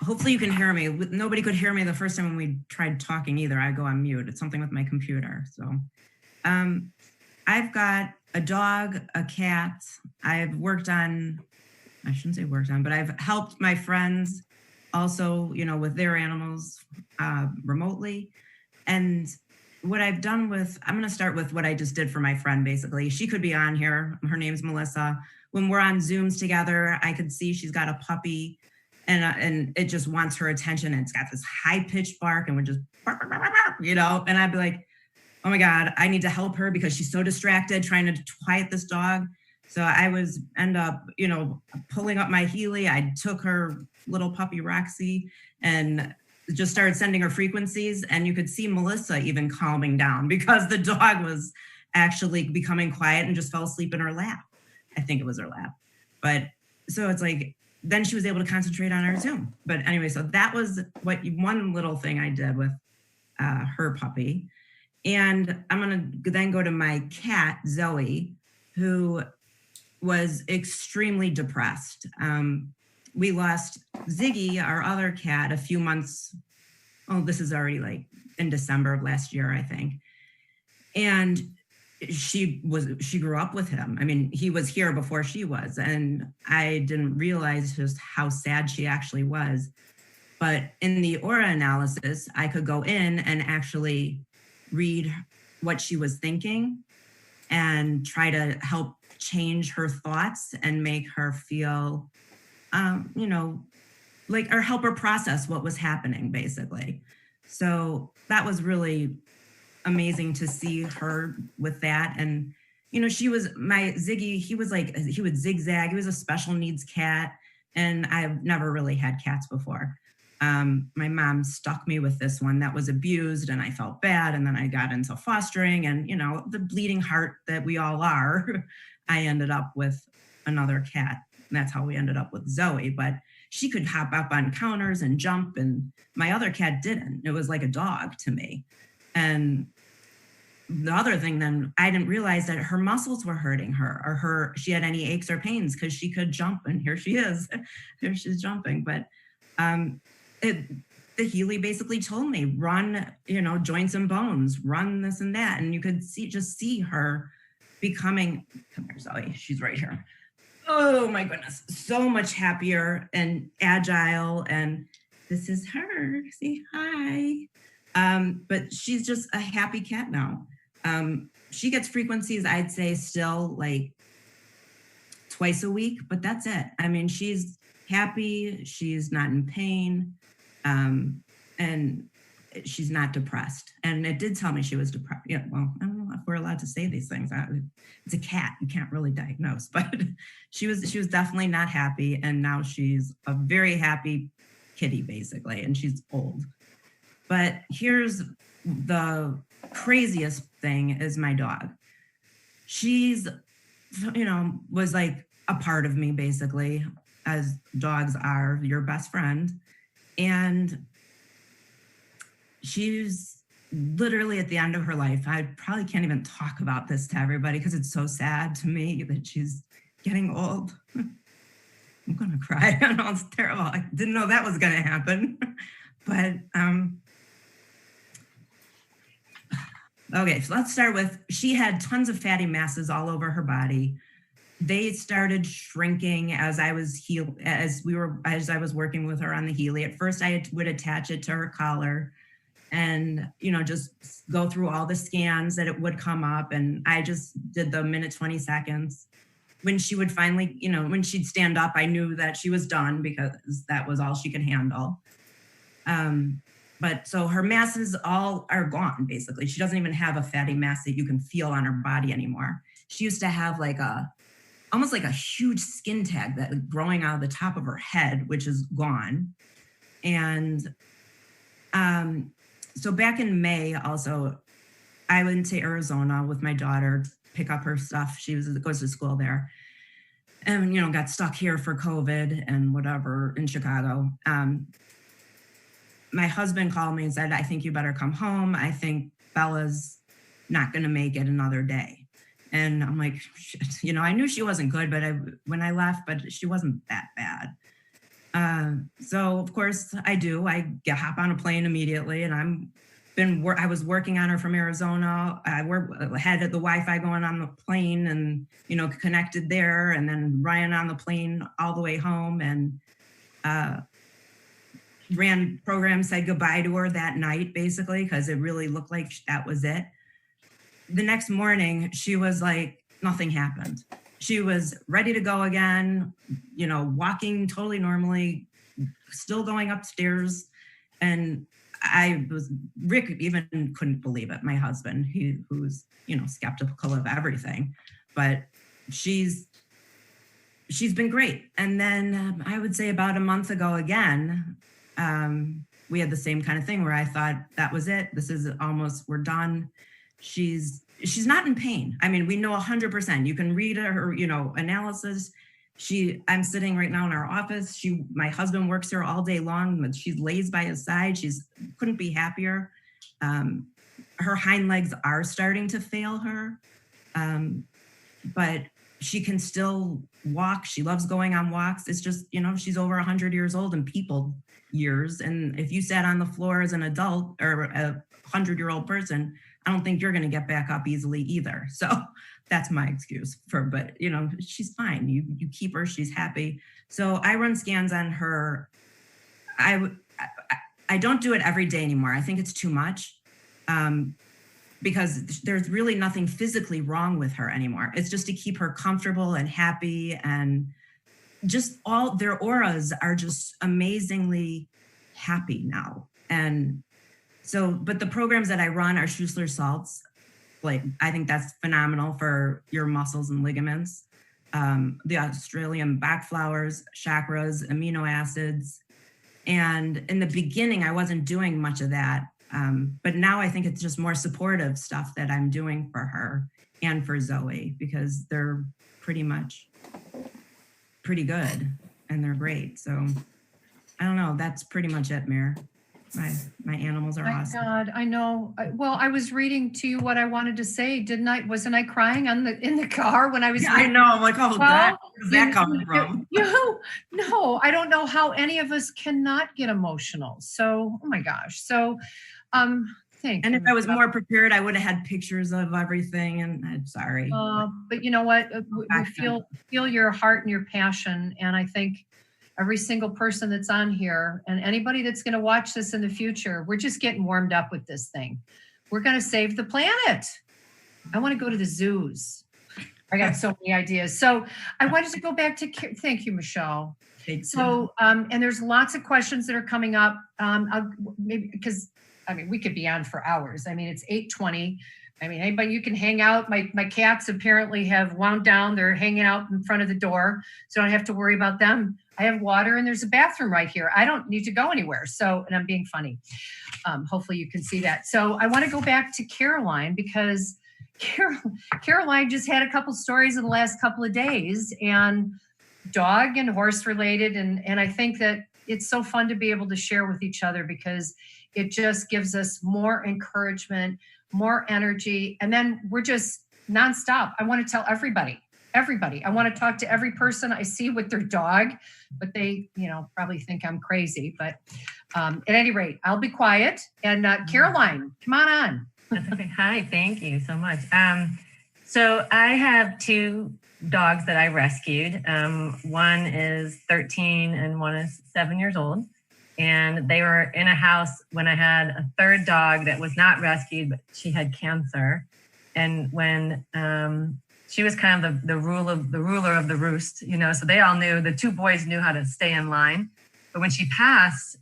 Hopefully you can hear me. Nobody could hear me the first time when we tried talking either. I go on mute. It's something with my computer. So I've got a dog, a cat. I've worked on, I shouldn't say worked on, but I've helped my friends also, with their animals remotely. And what I've done I'm going to start with what I just did for my friend, basically. She could be on here. Her name's Melissa. when we're on Zooms together, I could see she's got a puppy and it just wants her attention. And it's got this high pitched bark and would just, you know, and I'd be like, oh my God, I need to help her because she's so distracted trying to quiet this dog. So I end up, you know, pulling up my Healy. I took her little puppy Roxy and just started sending her frequencies. And you could see Melissa even calming down because the dog was actually becoming quiet and just fell asleep in her lap. I think it was her lap. But so it's like, then she was able to concentrate on our Zoom. But anyway, so that was one little thing I did with her puppy. And I'm going to then go to my cat, Zoe, who was extremely depressed. We lost Ziggy, our other cat, a few months. Oh, this is already like in December of last year, I think. And she grew up with him. I mean, he was here before she was, and I didn't realize just how sad she actually was. But in the aura analysis, I could go in and actually read what she was thinking and try to help change her thoughts and make her feel, you know, like, or help her process what was happening, basically. So that was really amazing to see her with that. And, you know, my Ziggy, he would zigzag. He was a special needs cat. And I've never really had cats before. My mom stuck me with this one that was abused and I felt bad. And then I got into fostering and, you know, the bleeding heart that we all are, I ended up with another cat. And that's how we ended up with Zoe. But she could hop up on counters and jump, and my other cat didn't. It was like a dog to me. And the other thing, then I didn't realize that her muscles were hurting her, or she had any aches or pains because she could jump, and here she is. Here she's jumping. But the Healy basically told me, run, you know, joints and bones, run this and that. And you could see her becoming, come here, Zoe, she's right here. Oh my goodness, so much happier and agile. And this is her, say hi. But she's just a happy cat now. She gets frequencies, I'd say still like twice a week, but that's it. I mean, she's happy, she's not in pain, and she's not depressed. And it did tell me she was depressed. Yeah, well, I don't know if we're allowed to say these things. It's a cat, you can't really diagnose, but she was definitely not happy. And now she's a very happy kitty, basically, and she's old. But here's the craziest thing is my dog. She's, you know, was like a part of me, basically, as dogs are your best friend. And she's literally at the end of her life. I probably can't even talk about this to everybody because it's so sad to me that she's getting old. I'm gonna cry. I know, it's terrible. I didn't know that was gonna happen. But okay, so let's start with, she had tons of fatty masses all over her body. They started shrinking as I was working with her on the Healy. At first, I would attach it to her collar and, you know, just go through all the scans that it would come up. And I just did the minute, 20 seconds. When she would finally, you know, when she'd stand up, I knew that she was done because that was all she could handle. But so her masses all are gone, basically. She doesn't even have a fatty mass that you can feel on her body anymore. She used to have like almost like a huge skin tag that growing out of the top of her head, which is gone. And so back in May, also, I went to Arizona with my daughter, pick up her stuff. She goes to school there, and, you know, got stuck here for COVID and whatever in Chicago. My husband called me and said, I think you better come home. I think Bella's not going to make it another day. And I'm like, shit. You know, I knew she wasn't good, but when I left, but she wasn't that bad. So of course I hop on a plane immediately, and I was working on her from Arizona. I had the Wi-Fi going on the plane, and, you know, connected there, and then ran on the plane all the way home, and ran programs, said goodbye to her that night, basically, because it really looked like that was it. The next morning, she was like, nothing happened. she was ready to go again, walking totally normally, still going upstairs. And Rick even couldn't believe it. My husband, who's, skeptical of everything, but she's been great. And then I would say about a month ago again, we had the same kind of thing where I thought that was it. This is almost, we're done. She's not in pain. I mean, we know 100%. You can read her, analysis. I'm sitting right now in our office. My husband works here all day long, but she lays by his side. Couldn't be happier. Her hind legs are starting to fail her, but she can still walk. She loves going on walks. It's just, she's over 100 years old in people years. And if you sat on the floor as an adult or a 100-year-old person, I don't think you're going to get back up easily either. So that's my excuse but she's fine. You keep her, she's happy. So I run scans on her. I don't do it every day anymore. I think it's too much. Because there's really nothing physically wrong with her anymore. It's just to keep her comfortable and happy, and just all their auras are just amazingly happy now. And so, but the programs that I run are Schussler salts. I think that's phenomenal for your muscles and ligaments. The Australian back flowers, chakras, amino acids. And in the beginning, I wasn't doing much of that. But now I think it's just more supportive stuff that I'm doing for her and for Zoe, because they're pretty good and they're great. So I don't know. That's pretty much it, Mayor. My animals are awesome. God, I know. Well, I was reading to you what I wanted to say, didn't I? Wasn't I crying in the car when I was? Yeah, I know. I'm like, oh, God, where's that coming from? No, I don't know how any of us cannot get emotional. So, oh my gosh. So, thank you. And if I was more prepared, I would have had pictures of everything. And I'm sorry. But you know what? We feel your heart and your passion, and I think every single person that's on here and anybody that's going to watch this in the future, we're just getting warmed up with this thing. We're going to save the planet. I want to go to the zoos. I got so many ideas. So I wanted to go back to, thank you, Michelle. So, and there's lots of questions that are coming up. Maybe because, we could be on for hours. It's 8:20. Anybody, you can hang out. My cats apparently have wound down. They're hanging out in front of the door, so I don't have to worry about them. I have water and there's a bathroom right here. I don't need to go anywhere. So, and I'm being funny. Hopefully you can see that. So I want to go back to Caroline, because Caroline just had a couple stories in the last couple of days, and dog and horse related. And I think that it's so fun to be able to share with each other, because it just gives us more encouragement, more energy. And then we're just nonstop. I want to tell everybody. I want to talk to every person I see with their dog, but they, probably think I'm crazy. But at any rate, I'll be quiet. And Caroline, come on. That's okay. Hi, thank you so much. So I have two dogs that I rescued. One is 13 and one is 7 years old. And they were in a house when I had a third dog that was not rescued, but she had cancer. And when she was kind of the ruler of the roost, so they all knew, the two boys knew how to stay in line. But when she passed,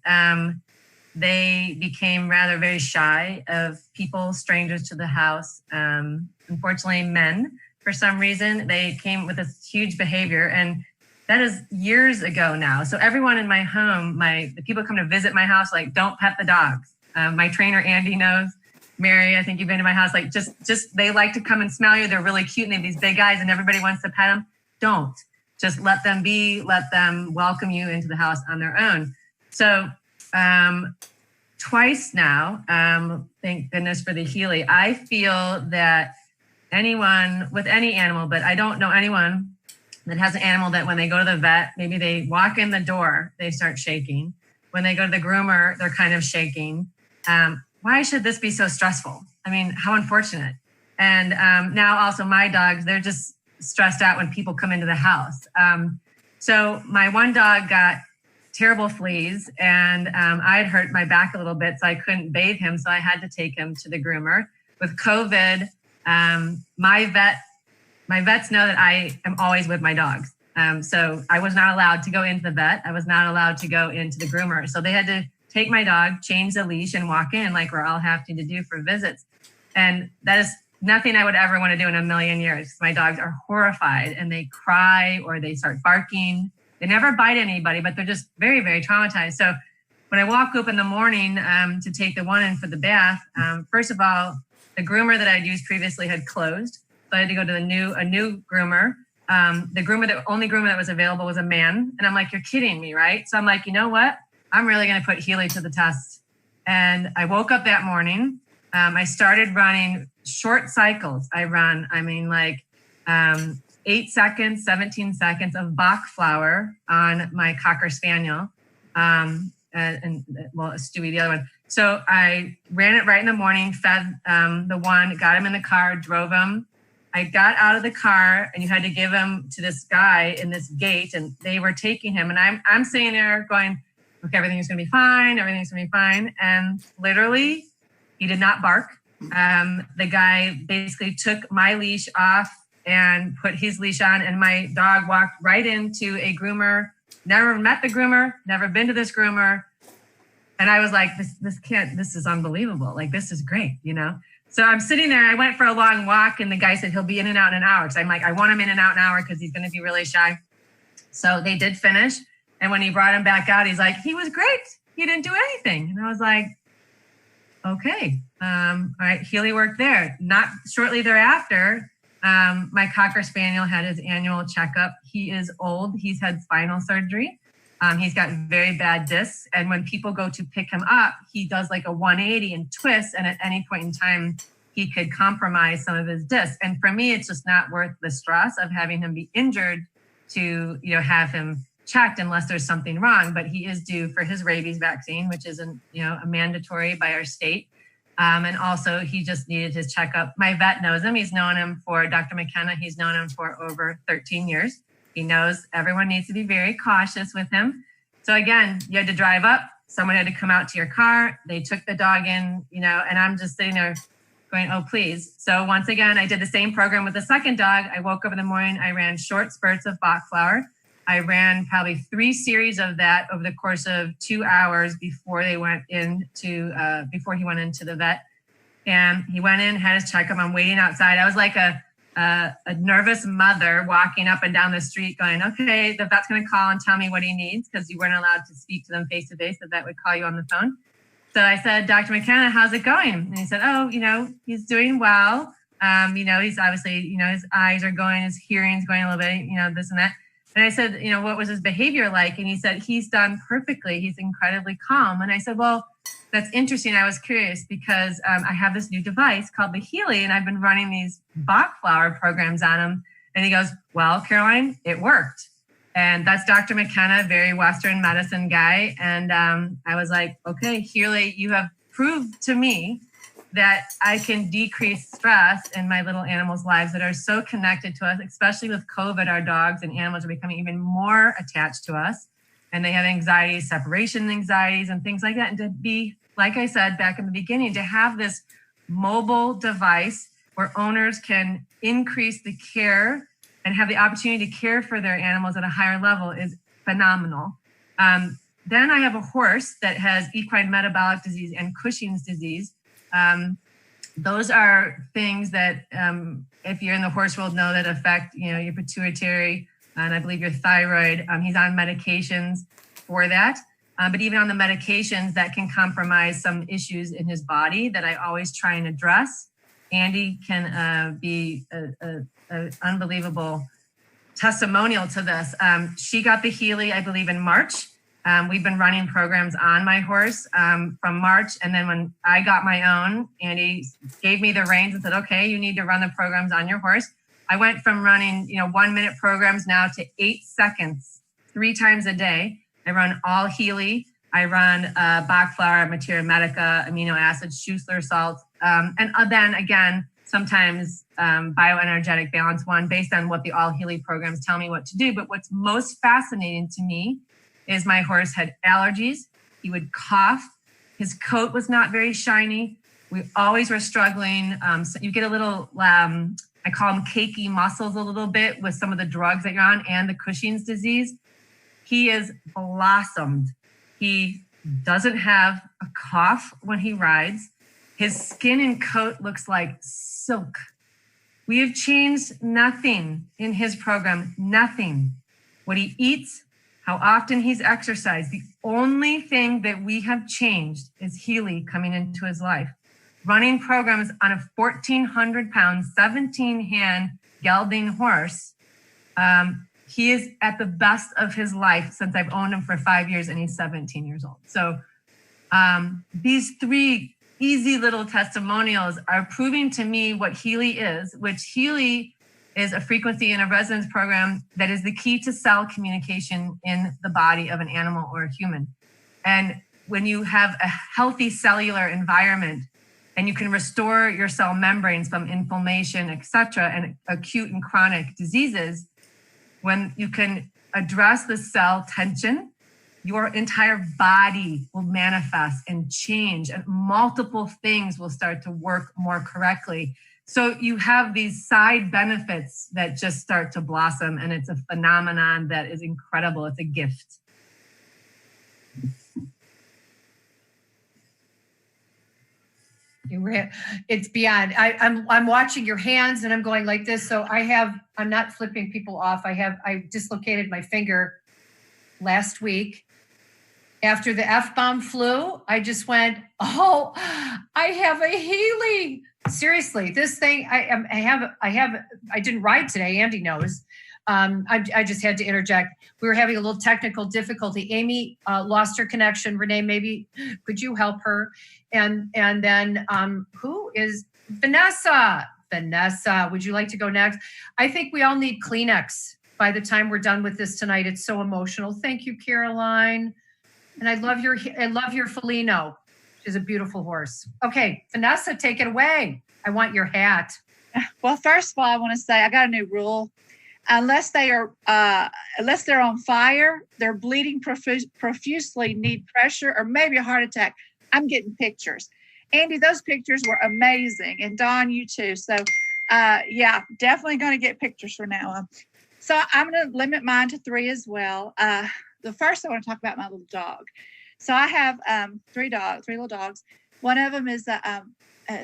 they became rather very shy of people, strangers to the house. Unfortunately, men, for some reason, they came with this huge behavior, and that is years ago now. So everyone in my home, the people come to visit my house, don't pet the dogs. My trainer, Andy, knows. Mary, I think you've been to my house, just they like to come and smell you. They're really cute and they have these big eyes and everybody wants to pet them. Don't. Just let them be, let them welcome you into the house on their own. So twice now, thank goodness for the Healy, I feel that anyone with any animal, but I don't know anyone that has an animal that when they go to the vet, maybe they walk in the door, they start shaking. When they go to the groomer, they're kind of shaking. Why should this be so stressful? How unfortunate. And now also my dogs, they're just stressed out when people come into the house. So my one dog got terrible fleas, and I had hurt my back a little bit, so I couldn't bathe him. So I had to take him to the groomer. With COVID, my vet my vets know that I am always with my dogs. So I was not allowed to go into the vet. I was not allowed to go into the groomer. So they had to take my dog, change the leash, and walk in like we're all having to do for visits. And that is nothing I would ever want to do in a million years. My dogs are horrified and they cry or they start barking. They never bite anybody, but they're just very, very traumatized. So when I walk up in the morning to take the one in for the bath, first of all, the groomer that I'd used previously had closed. So I had to go to a new groomer. The only groomer that was available was a man. And I'm like, you're kidding me, right? So I'm like, you know what? I'm really going to put Healy to the test. And I woke up that morning. I started running short cycles. I run, 8 seconds, 17 seconds of Bach flower on my Cocker Spaniel. Stewie, the other one. So I ran it right in the morning, fed the one, got him in the car, drove him. I got out of the car and you had to give him to this guy in this gate and they were taking him. And I'm sitting there going, okay, everything's going to be fine. Everything's going to be fine. And literally he did not bark. The guy basically took my leash off and put his leash on and my dog walked right into a groomer, never met the groomer, never been to this groomer. And I was like, this is unbelievable. Like, this is great, you know? So I'm sitting there, I went for a long walk and the guy said, he'll be in and out in an hour. So I'm like, I want him in and out an hour because he's going to be really shy. So they did finish. And when he brought him back out, he's like, he was great. He didn't do anything. And I was like, okay. All right. Healy worked there. Not shortly thereafter, my Cocker Spaniel had his annual checkup. He is old. He's had spinal surgery. He's got very bad discs. And when people go to pick him up, he does like a 180 and twists. And at any point in time, he could compromise some of his discs. And for me, it's just not worth the stress of having him be injured to, have him checked unless there's something wrong. But he is due for his rabies vaccine, which is a mandatory by our state. And also he just needed his checkup. My vet knows him. He's known him for Dr. McKenna. He's known him for over 13 years. He knows everyone needs to be very cautious with him. So again, you had to drive up. Someone had to come out to your car. They took the dog in, and I'm just sitting there going, oh, please. So once again, I did the same program with the second dog. I woke up in the morning. I ran short spurts of Bach flower. I ran probably 3 series of that over the course of 2 hours before he went into the vet. And he went in, had his checkup. I'm waiting outside. I was like a nervous mother walking up and down the street going, okay, the vet's going to call and tell me what he needs because you weren't allowed to speak to them face to face. The vet would call you on the phone. So I said, Dr. McKenna, how's it going? And he said, oh, he's doing well. He's obviously, his eyes are going, his hearing's going a little bit, this and that. And I said, what was his behavior like? And he said, he's done perfectly. He's incredibly calm. And I said, well, that's interesting. I was curious because I have this new device called the Healy, and I've been running these Bach flower programs on him. And he goes, well, Caroline, it worked. And that's Dr. McKenna, very Western medicine guy. And I was like, okay, Healy, you have proved to me that I can decrease stress in my little animals' lives that are so connected to us, especially with COVID. Our dogs and animals are becoming even more attached to us. And they have anxieties, separation anxieties, and things like that. And to be, like I said back in the beginning, to have this mobile device where owners can increase the care and have the opportunity to care for their animals at a higher level is phenomenal. Then I have a horse that has equine metabolic disease and Cushing's disease. Those are things that, if you're in the horse world, know that affect, your pituitary and I believe your thyroid. He's on medications for that. But even on the medications, that can compromise some issues in his body that I always try and address. Andy can be an unbelievable testimonial to this. She got the Healy, I believe, in March. We've been running programs on my horse from March. And then when I got my own, Andy gave me the reins and said, okay, you need to run the programs on your horse. I went from running, 1-minute programs now to 8 seconds, 3 times a day. I run all Healy. I run Bach flower, materia medica, amino acids, Schussler salts. And then again, sometimes bioenergetic balance one based on what the all Healy programs tell me what to do. But what's most fascinating to me is my horse had allergies. He would cough. His coat was not very shiny. We always were struggling. So you get a little, I call them cakey muscles a little bit with some of the drugs that you're on and the Cushing's disease. He is blossomed. He doesn't have a cough when he rides. His skin and coat looks like silk. We have changed nothing in his program, nothing. What he eats, how often he's exercised. The only thing that we have changed is Healy coming into his life. Running programs on a 1,400 pound, 17 hand gelding horse. He is at the best of his life since I've owned him for 5 years and he's 17 years old. So these 3 easy little testimonials are proving to me what Healy is, which Healy is a frequency and a resonance program that is the key to cell communication in the body of an animal or a human. And when you have a healthy cellular environment and you can restore your cell membranes from inflammation, et cetera, and acute and chronic diseases, when you can address the cell tension, your entire body will manifest and change, and multiple things will start to work more correctly. So you have these side benefits that just start to blossom, and it's a phenomenon that is incredible. It's a gift. It's beyond. I'm watching your hands and I'm going like this. So I'm not flipping people off. I dislocated my finger last week. After the F-bomb flew, I just went, oh, I have a Healy. Seriously, this thing, I didn't ride today. Andy knows. I just had to interject. We were having a little technical difficulty. Amy lost her connection. Renee, maybe could you help her? And then who is Vanessa? Vanessa, would you like to go next? I think we all need Kleenex by the time we're done with this tonight. It's so emotional. Thank you, Caroline. And I love your Felino. She's a beautiful horse. Okay, Vanessa, take it away. I want your hat. Well, first of all, I want to say I got a new rule. Unless they're on fire, they're bleeding profusely, need pressure, or maybe a heart attack, I'm getting pictures. Andy, those pictures were amazing, and Dawn, you too. So, yeah, definitely going to get pictures from now on. So I'm going to limit mine to 3 as well. The first, I want to talk about my little dog. So I have 3 little dogs. One of them is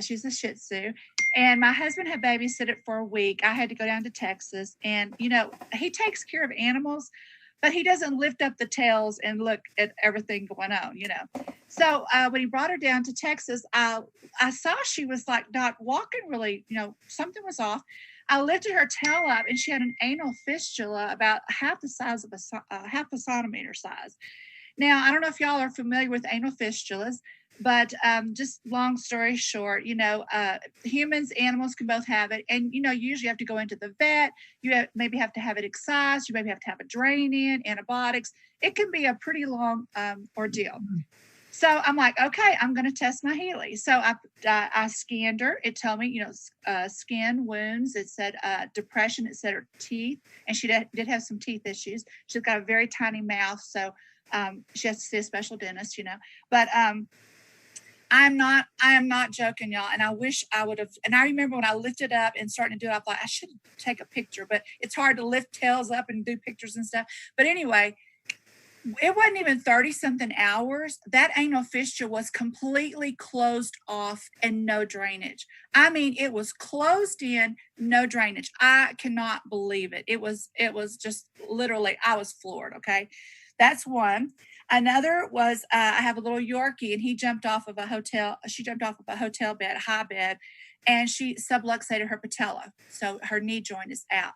she's a Shih Tzu. And my husband had babysit it for a week. I had to go down to Texas. And, you know, he takes care of animals, but he doesn't lift up the tails and look at everything going on, you know. So when he brought her down to Texas, I saw she was like not walking really, you know, something was off. I lifted her tail up and she had an anal fistula about half the size of half a centimeter size. Now, I don't know if y'all are familiar with anal fistulas, but just long story short, you know, humans, animals can both have it. And, you know, you usually have to go into the vet. You maybe have to have it excised. You maybe have to have a drain in, antibiotics. It can be a pretty long ordeal. So I'm like, okay, I'm going to test my Healy. So I scanned her. It told me, you know, skin, wounds. It said depression. It said her teeth. And she did have some teeth issues. She's got a very tiny mouth. So she has to see a special dentist, you know. But I am not joking, y'all. And I wish I would have. And I remember when I lifted up and starting to do it, I thought I should take a picture. But it's hard to lift tails up and do pictures and stuff. But anyway, it wasn't even 30 something hours. That anal fistula was completely closed off and no drainage. I mean, it was closed in, no drainage. I cannot believe it. It was just literally, I was floored. Okay. That's one. Another was, I have a little Yorkie and he jumped off of a hotel. She jumped off of a hotel bed, high bed, and she subluxated her patella. So her knee joint is out.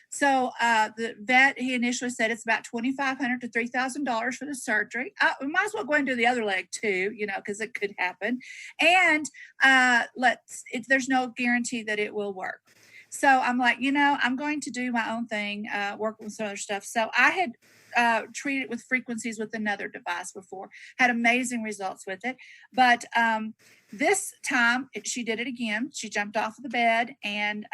So the vet, he initially said it's about $2,500 to $3,000 for the surgery. We might as well go and do the other leg too, you know, because it could happen. And there's no guarantee that it will work. So I'm like, you know, I'm going to do my own thing, work with some other stuff. So I had treated with frequencies with another device before, had amazing results with it. But this time she did it again. She jumped off of the bed and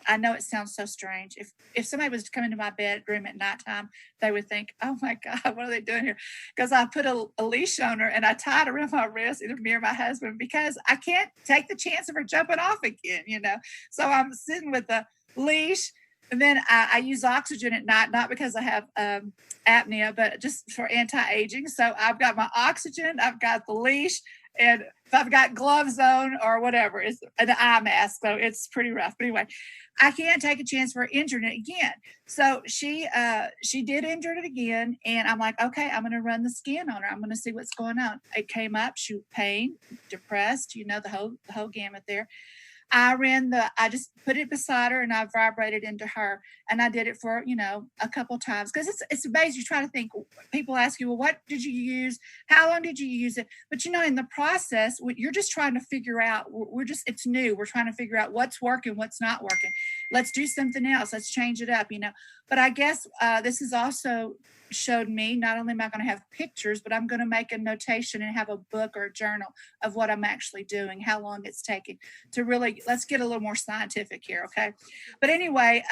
I know it sounds so strange. If somebody was to come into my bedroom at nighttime, they would think, "Oh my God, what are they doing here?" Because I put a leash on her and I tied around my wrist, either me or my husband, because I can't take the chance of her jumping off again, you know. So I'm sitting with the leash, and then I use oxygen at night, not because I have apnea, but just for anti-aging. So I've got my oxygen, I've got the leash, and if I've got gloves on or whatever, it's an eye mask. So it's pretty rough. But anyway, I can't take a chance for injuring it again. So she did injure it again. And I'm like, okay, I'm going to run the scan on her. I'm going to see what's going on. It came up, she was pain, depressed, you know, the whole gamut there. I just put it beside her and I vibrated into her, and I did it for, you know, a couple times, because it's amazing. You try to think, people ask you, well, what did you use? How long did you use it? But, you know, in the process, you're just trying to figure out, it's new. We're trying to figure out what's working, what's not working. Let's do something else. Let's change it up, you know. But I guess this has also showed me, not only am I going to have pictures, but I'm going to make a notation and have a book or a journal of what I'm actually doing, how long it's taking to really, let's get a little more scientific here. Okay. But anyway,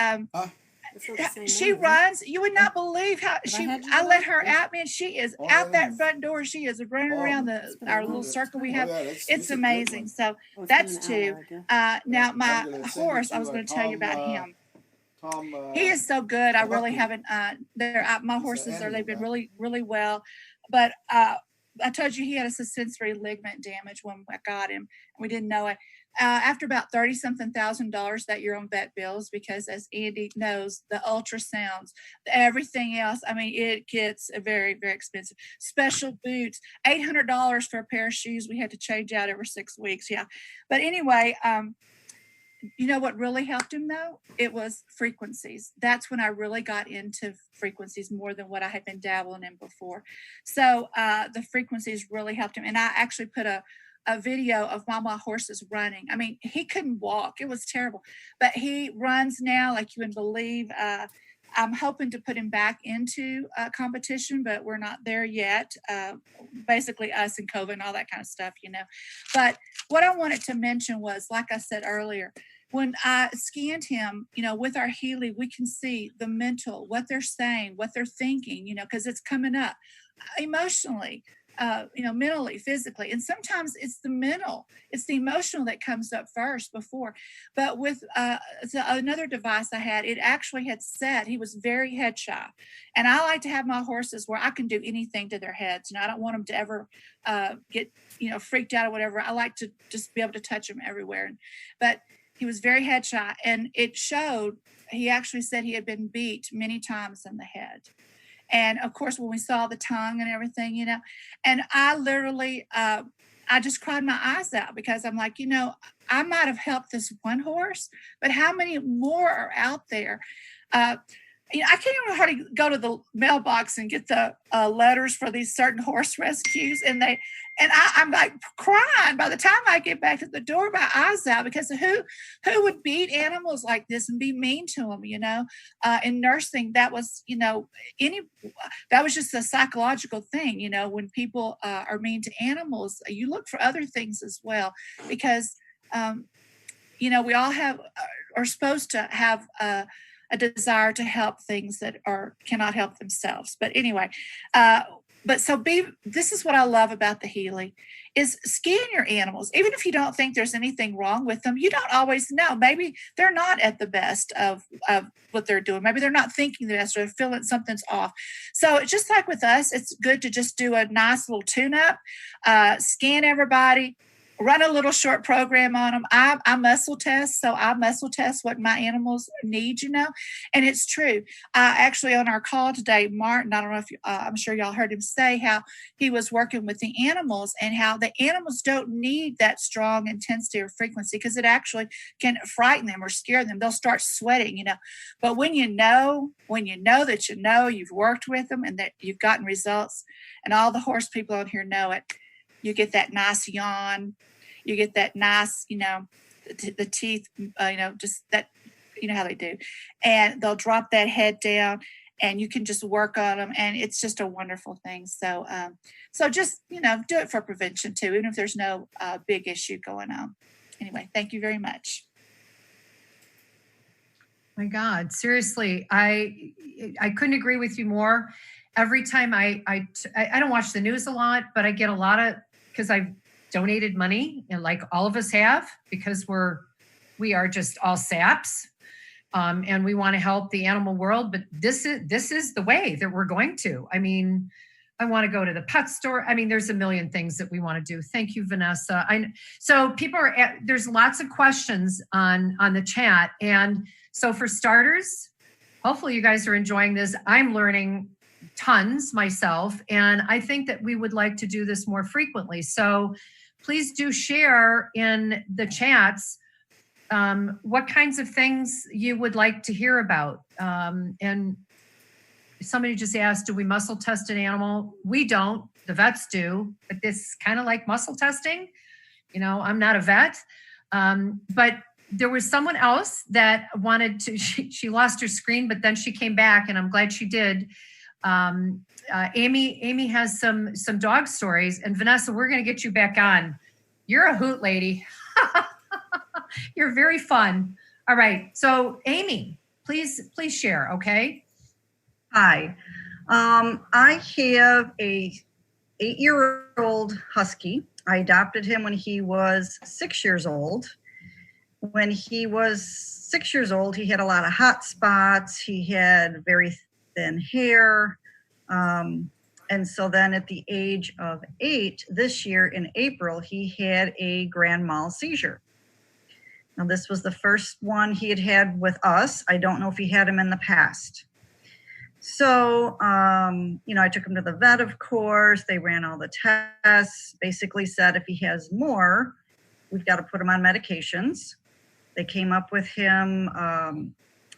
she runs, you would not believe how I let her out, man. She is out that front door. She is running around our little circle we have. It's amazing. So that's two. Now my horse, I was going to tell you about him. He is so good. I really haven't, my horses they've been really, really well. But I told you he had a sensory ligament damage when I got him. We didn't know it. After about $30-something thousand that year on vet bills, because as Andy knows, the ultrasounds, everything else, I mean, it gets very, very expensive. Special boots, $800 for a pair of shoes we had to change out every 6 weeks. Yeah. But anyway, you know what really helped him though? It was frequencies. That's when I really got into frequencies more than what I had been dabbling in before. So the frequencies really helped him. And I actually put a video of my horses running. I mean, he couldn't walk. It was terrible. But he runs now like you wouldn't believe. I'm hoping to put him back into competition, but we're not there yet. Basically us and COVID and all that kind of stuff, you know. But what I wanted to mention was, like I said earlier, when I scanned him, you know, with our Healy, we can see the mental, what they're saying, what they're thinking, you know, because it's coming up emotionally, you know, mentally, physically. And sometimes it's the mental, it's the emotional that comes up first before. But with another device I had, it actually had said he was very head shy. And I like to have my horses where I can do anything to their heads. You know, I don't want them to ever get, you know, freaked out or whatever. I like to just be able to touch them everywhere. But he was very head shy, and it showed. He actually said he had been beat many times in the head. And of course, when we saw the tongue and everything, you know, and I literally, I just cried my eyes out, because I'm like, you know, I might have helped this one horse, but how many more are out there? You know, I can't even hardly go to the mailbox and get the letters for these certain horse rescues, and I'm like crying by the time I get back to the door, my eyes out, because who would beat animals like this and be mean to them, you know? In nursing, that was, you know, that was just a psychological thing, you know. When people are mean to animals, you look for other things as well, because you know, we all are supposed to have a desire to help things that cannot help themselves. But anyway, this is what I love about the Healy, is scan your animals. Even if you don't think there's anything wrong with them, you don't always know. Maybe they're not at the best of what they're doing. Maybe they're not thinking the best, or they're feeling something's off. So just like with us, it's good to just do a nice little tune-up, scan everybody, run a little short program on them. I muscle test, so I muscle test what my animals need, you know. And it's true. Actually, on our call today, Martin, I don't know if I'm sure y'all heard him say how he was working with the animals, and how the animals don't need that strong intensity or frequency, because it actually can frighten them or scare them. They'll start sweating, you know. But when you know that you know you've worked with them and that you've gotten results, and all the horse people on here know it, you get that nice yawn. You get that nice, you know, the teeth, you know, just that, you know how they do. And they'll drop that head down, and you can just work on them. And it's just a wonderful thing. So, so just, you know, do it for prevention too, even if there's no big issue going on. Anyway, thank you very much. My God, seriously, I couldn't agree with you more. Every time I don't watch the news a lot, but I get a lot of, because I've donated money, and like all of us have, because we are just all saps, and we want to help the animal world. But this is the way that we're going to. I mean, I want to go to the pet store. I mean, there's a million things that we want to do. Thank you, Vanessa. So people there's lots of questions on the chat. And so for starters, hopefully you guys are enjoying this. I'm learning tons myself, and I think that we would like to do this more frequently. So please do share in the chats what kinds of things you would like to hear about. And somebody just asked, do we muscle test an animal? We don't, the vets do, but this kind of like muscle testing. You know, I'm not a vet, but there was someone else that wanted to, she lost her screen, but then she came back, and I'm glad she did. Amy has some dog stories, and Vanessa, we're going to get you back on. You're a hoot lady. You're very fun. All right. So Amy, please share. Okay. Hi. I have a 8-year-old husky. I adopted him when he was 6 years old. When he was 6 years old, he had a lot of hot spots. He had very thin hair. And so then at the age of 8 this year in April, he had a grand mal seizure. Now, this was the first one he had with us. I don't know if he had him in the past. So, I took him to the vet, of course. They ran all the tests, basically said if he has more, we've got to put him on medications. They came up with him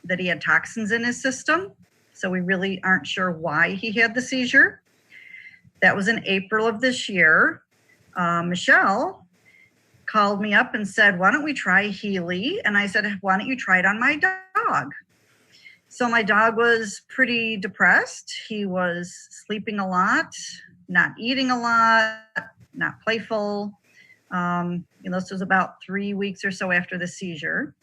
that he had toxins in his system. So we really aren't sure why he had the seizure. That was in April of this year. Michelle called me up and said, why don't we try Healy? And I said, why don't you try it on my dog? So my dog was pretty depressed. He was sleeping a lot, not eating a lot, not playful. This was about 3 weeks or so after the seizure.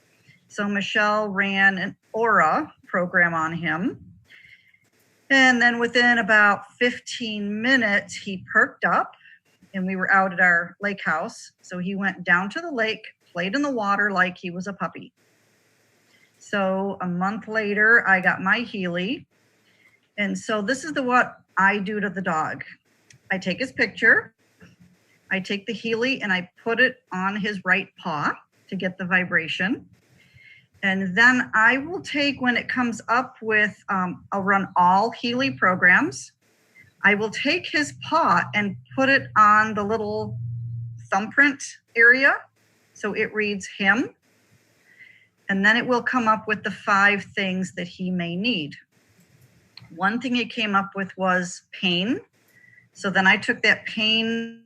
So Michelle ran an Aura program on him. And then within about 15 minutes, he perked up, and we were out at our lake house. So he went down to the lake, played in the water like he was a puppy. So a month later, I got my Healy. And so this is what I do to the dog. I take his picture. I take the Healy and I put it on his right paw to get the vibration. And then I will take, when it comes up with, I'll run all Healy programs. I will take his paw and put it on the little thumbprint area. So it reads him. And then it will come up with the 5 things that he may need. One thing it came up with was pain. So then I took that pain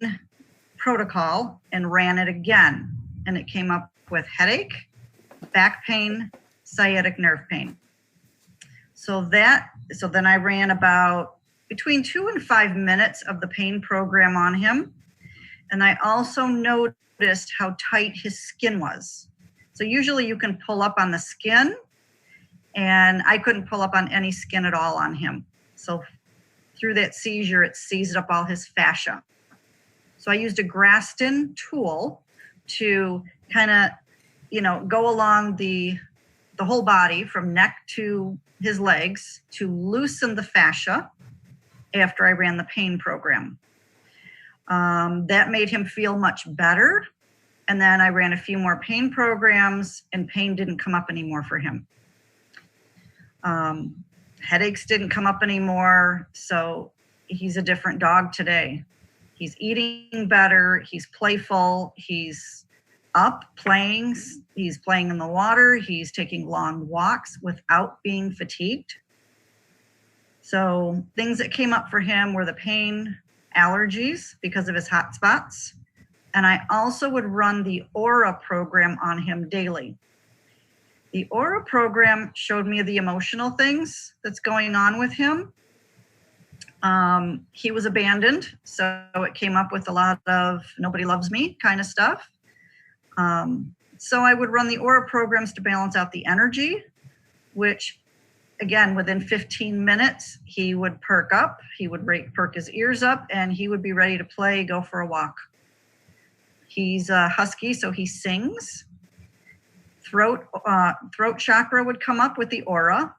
protocol and ran it again. And it came up with headache, back pain, sciatic nerve pain. So then I ran about between 2 and 5 minutes of the pain program on him. And I also noticed how tight his skin was. So usually you can pull up on the skin, and I couldn't pull up on any skin at all on him. So through that seizure, it seized up all his fascia. So I used a Graston tool to kind of, go along the whole body from neck to his legs to loosen the fascia after I ran the pain program. That made him feel much better. And then I ran a few more pain programs, and pain didn't come up anymore for him. Headaches didn't come up anymore. So he's a different dog today. He's eating better. He's playful. He's up playing. He's playing in the water. He's taking long walks without being fatigued. So things that came up for him were the pain, allergies because of his hot spots. And I also would run the Aura program on him daily. The Aura program showed me the emotional things that's going on with him. He was abandoned, so it came up with a lot of nobody loves me kind of stuff. So I would run the Aura programs to balance out the energy. which again, within 15 minutes, he would perk up, he would perk his ears up, and he would be ready to play, go for a walk. He's a husky, so he sings. Throat chakra would come up with the aura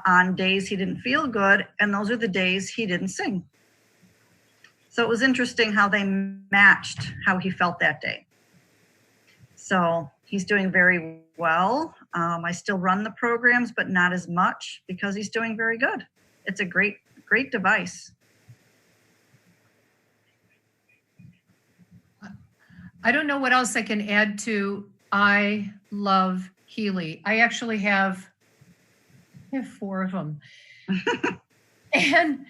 on days he didn't feel good, and those are the days he didn't sing. So it was interesting how they matched how he felt that day. So he's doing very well. I still run the programs, but not as much because he's doing very good. It's a great, great device. I don't know what else I can add to I love Healy. I actually have 4 of them. And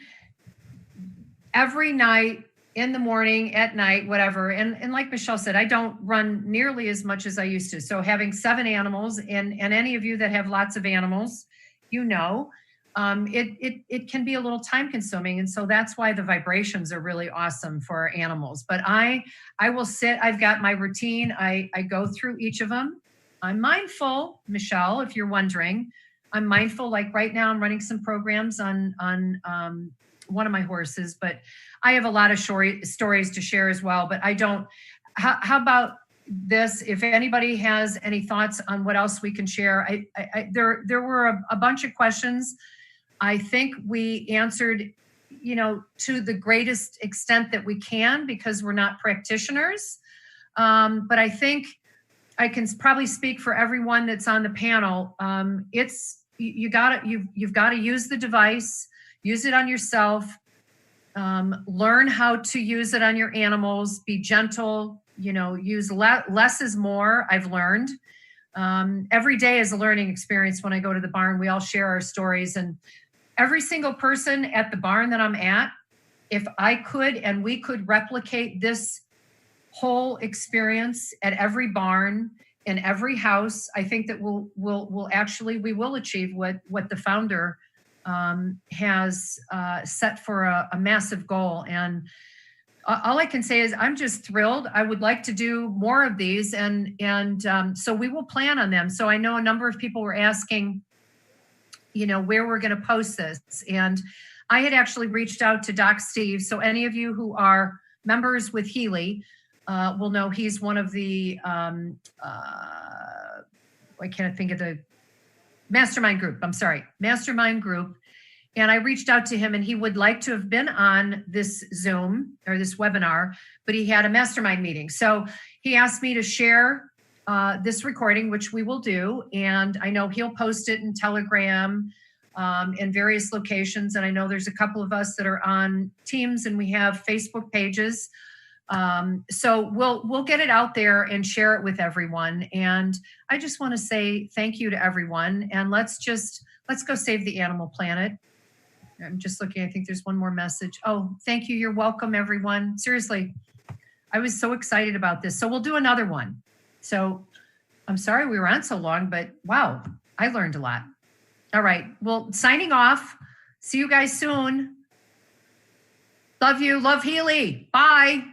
every night, in the morning, at night, whatever. And like Michelle said, I don't run nearly as much as I used to. So having 7 animals, and any of you that have lots of animals, you know, it can be a little time consuming. And so that's why the vibrations are really awesome for our animals. But I will sit, I've got my routine. I go through each of them. I'm mindful, Michelle, if you're wondering. I'm mindful, like right now I'm running some programs on one of my horses, but I have a lot of stories to share as well, but I don't. How about this? If anybody has any thoughts on what else we can share, there were a bunch of questions. I think we answered, to the greatest extent that we can because we're not practitioners. But I think I can probably speak for everyone that's on the panel. You've got to use the device, use it on yourself. Learn how to use it on your animals, be gentle, use less is more, I've learned. Every day is a learning experience. When I go to the barn, we all share our stories, and every single person at the barn that I'm at, if I could and we could replicate this whole experience at every barn, in every house, I think that we will achieve what the founder has set for a massive goal. And all I can say is I'm just thrilled. I would like to do more of these, and so we will plan on them. So I know a number of people were asking, where we're going to post this. And I had actually reached out to Doc Steve. So any of you who are members with Healy will know he's one of the, I can't think of the mastermind group. I'm sorry, mastermind group. And I reached out to him, and he would like to have been on this Zoom or this webinar, but he had a mastermind meeting. So he asked me to share this recording, which we will do. And I know he'll post it in Telegram in various locations. And I know there's a couple of us that are on Teams, and we have Facebook pages. So we'll get it out there and share it with everyone. And I just want to say thank you to everyone. And let's go save the animal planet. I'm just looking, I think there's one more message. Oh, thank you. You're welcome, everyone. Seriously, I was so excited about this. So we'll do another one. So I'm sorry we were on so long, but wow, I learned a lot. All right. Well, signing off. See you guys soon. Love you. Love Healy. Bye.